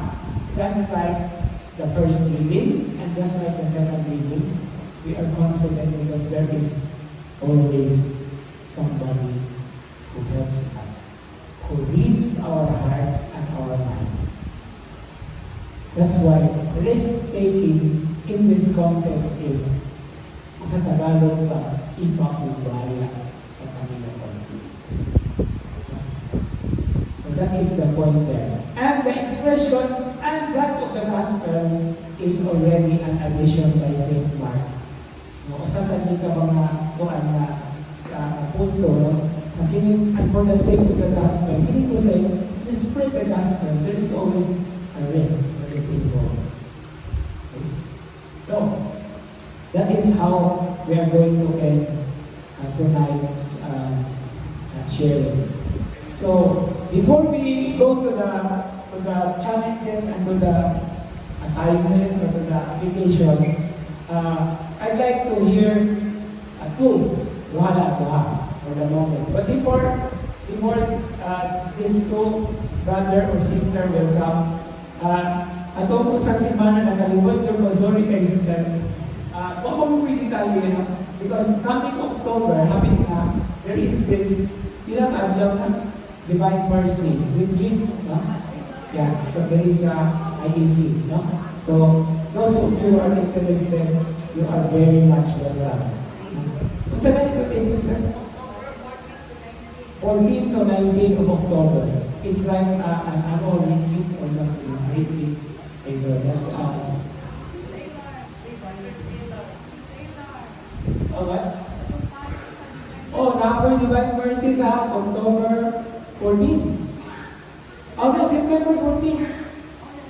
just like the first reading, and just like the second reading, we are confident because there is always somebody who helps us, who reads our hearts and our minds. That's why risk-taking in this context is, sa Tagalog pa, ipakubaya sa kanila konti. So that is the point there. And the expression, and that of the gospel, is already an addition by St. Mark. No, sasabihin ka mga kuan na punto, no? And for the sake of the gospel, meaning to say, you spread the gospel, there is always a risk that is involved. Okay? So, that is how we are going to end tonight's sharing. So, before we go to the challenges and to the assignment or to the application, I'd like to hear two, duha for the moment. But before these two brother or sister will come, ato po sa simana nakalimot yung ko, sorry kay sister. Huwag ko mo detalye, no? Because coming October, hapit na, there is this, ilang adlaw na, Divine Mercy, Virgin, no? Yeah, so there is IEC, no? So, those of you who are interested, you are very much welcome. What's the ganito date, sister? 14 to 19 of October. It's like an annual retreat or something, retreat. Okay, so that's, oh, what? Oh, na Divine Mercy sa October 14. Oh, no, September 14.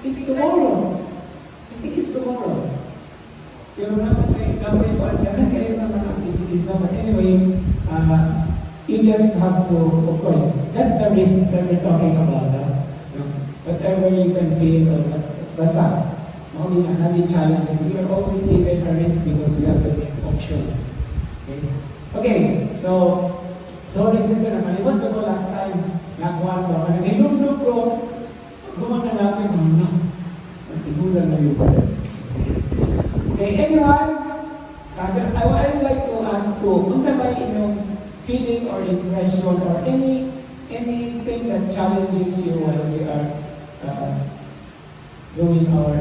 It's tomorrow. I think it's tomorrow. Pero naman kayo po, dahan kayo sa mga activities na. But anyway, you just have to, of course, that's the risk that we're talking about. Whatever you can feel, basta, only another challenge is we are always taking a risk because we have to make options. Okay, so, sorry sister, nakalimutan ko last time, nakuha ko, nag-inumdum ko, gumana natin, no, natigulan na yung pala. Okay, anyone, I would like to ask to, kung sa ba inyong feeling or impression or anything that challenges you while we are doing our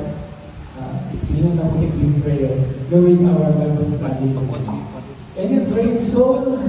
prayer, doing our Bible study. Any brave soul?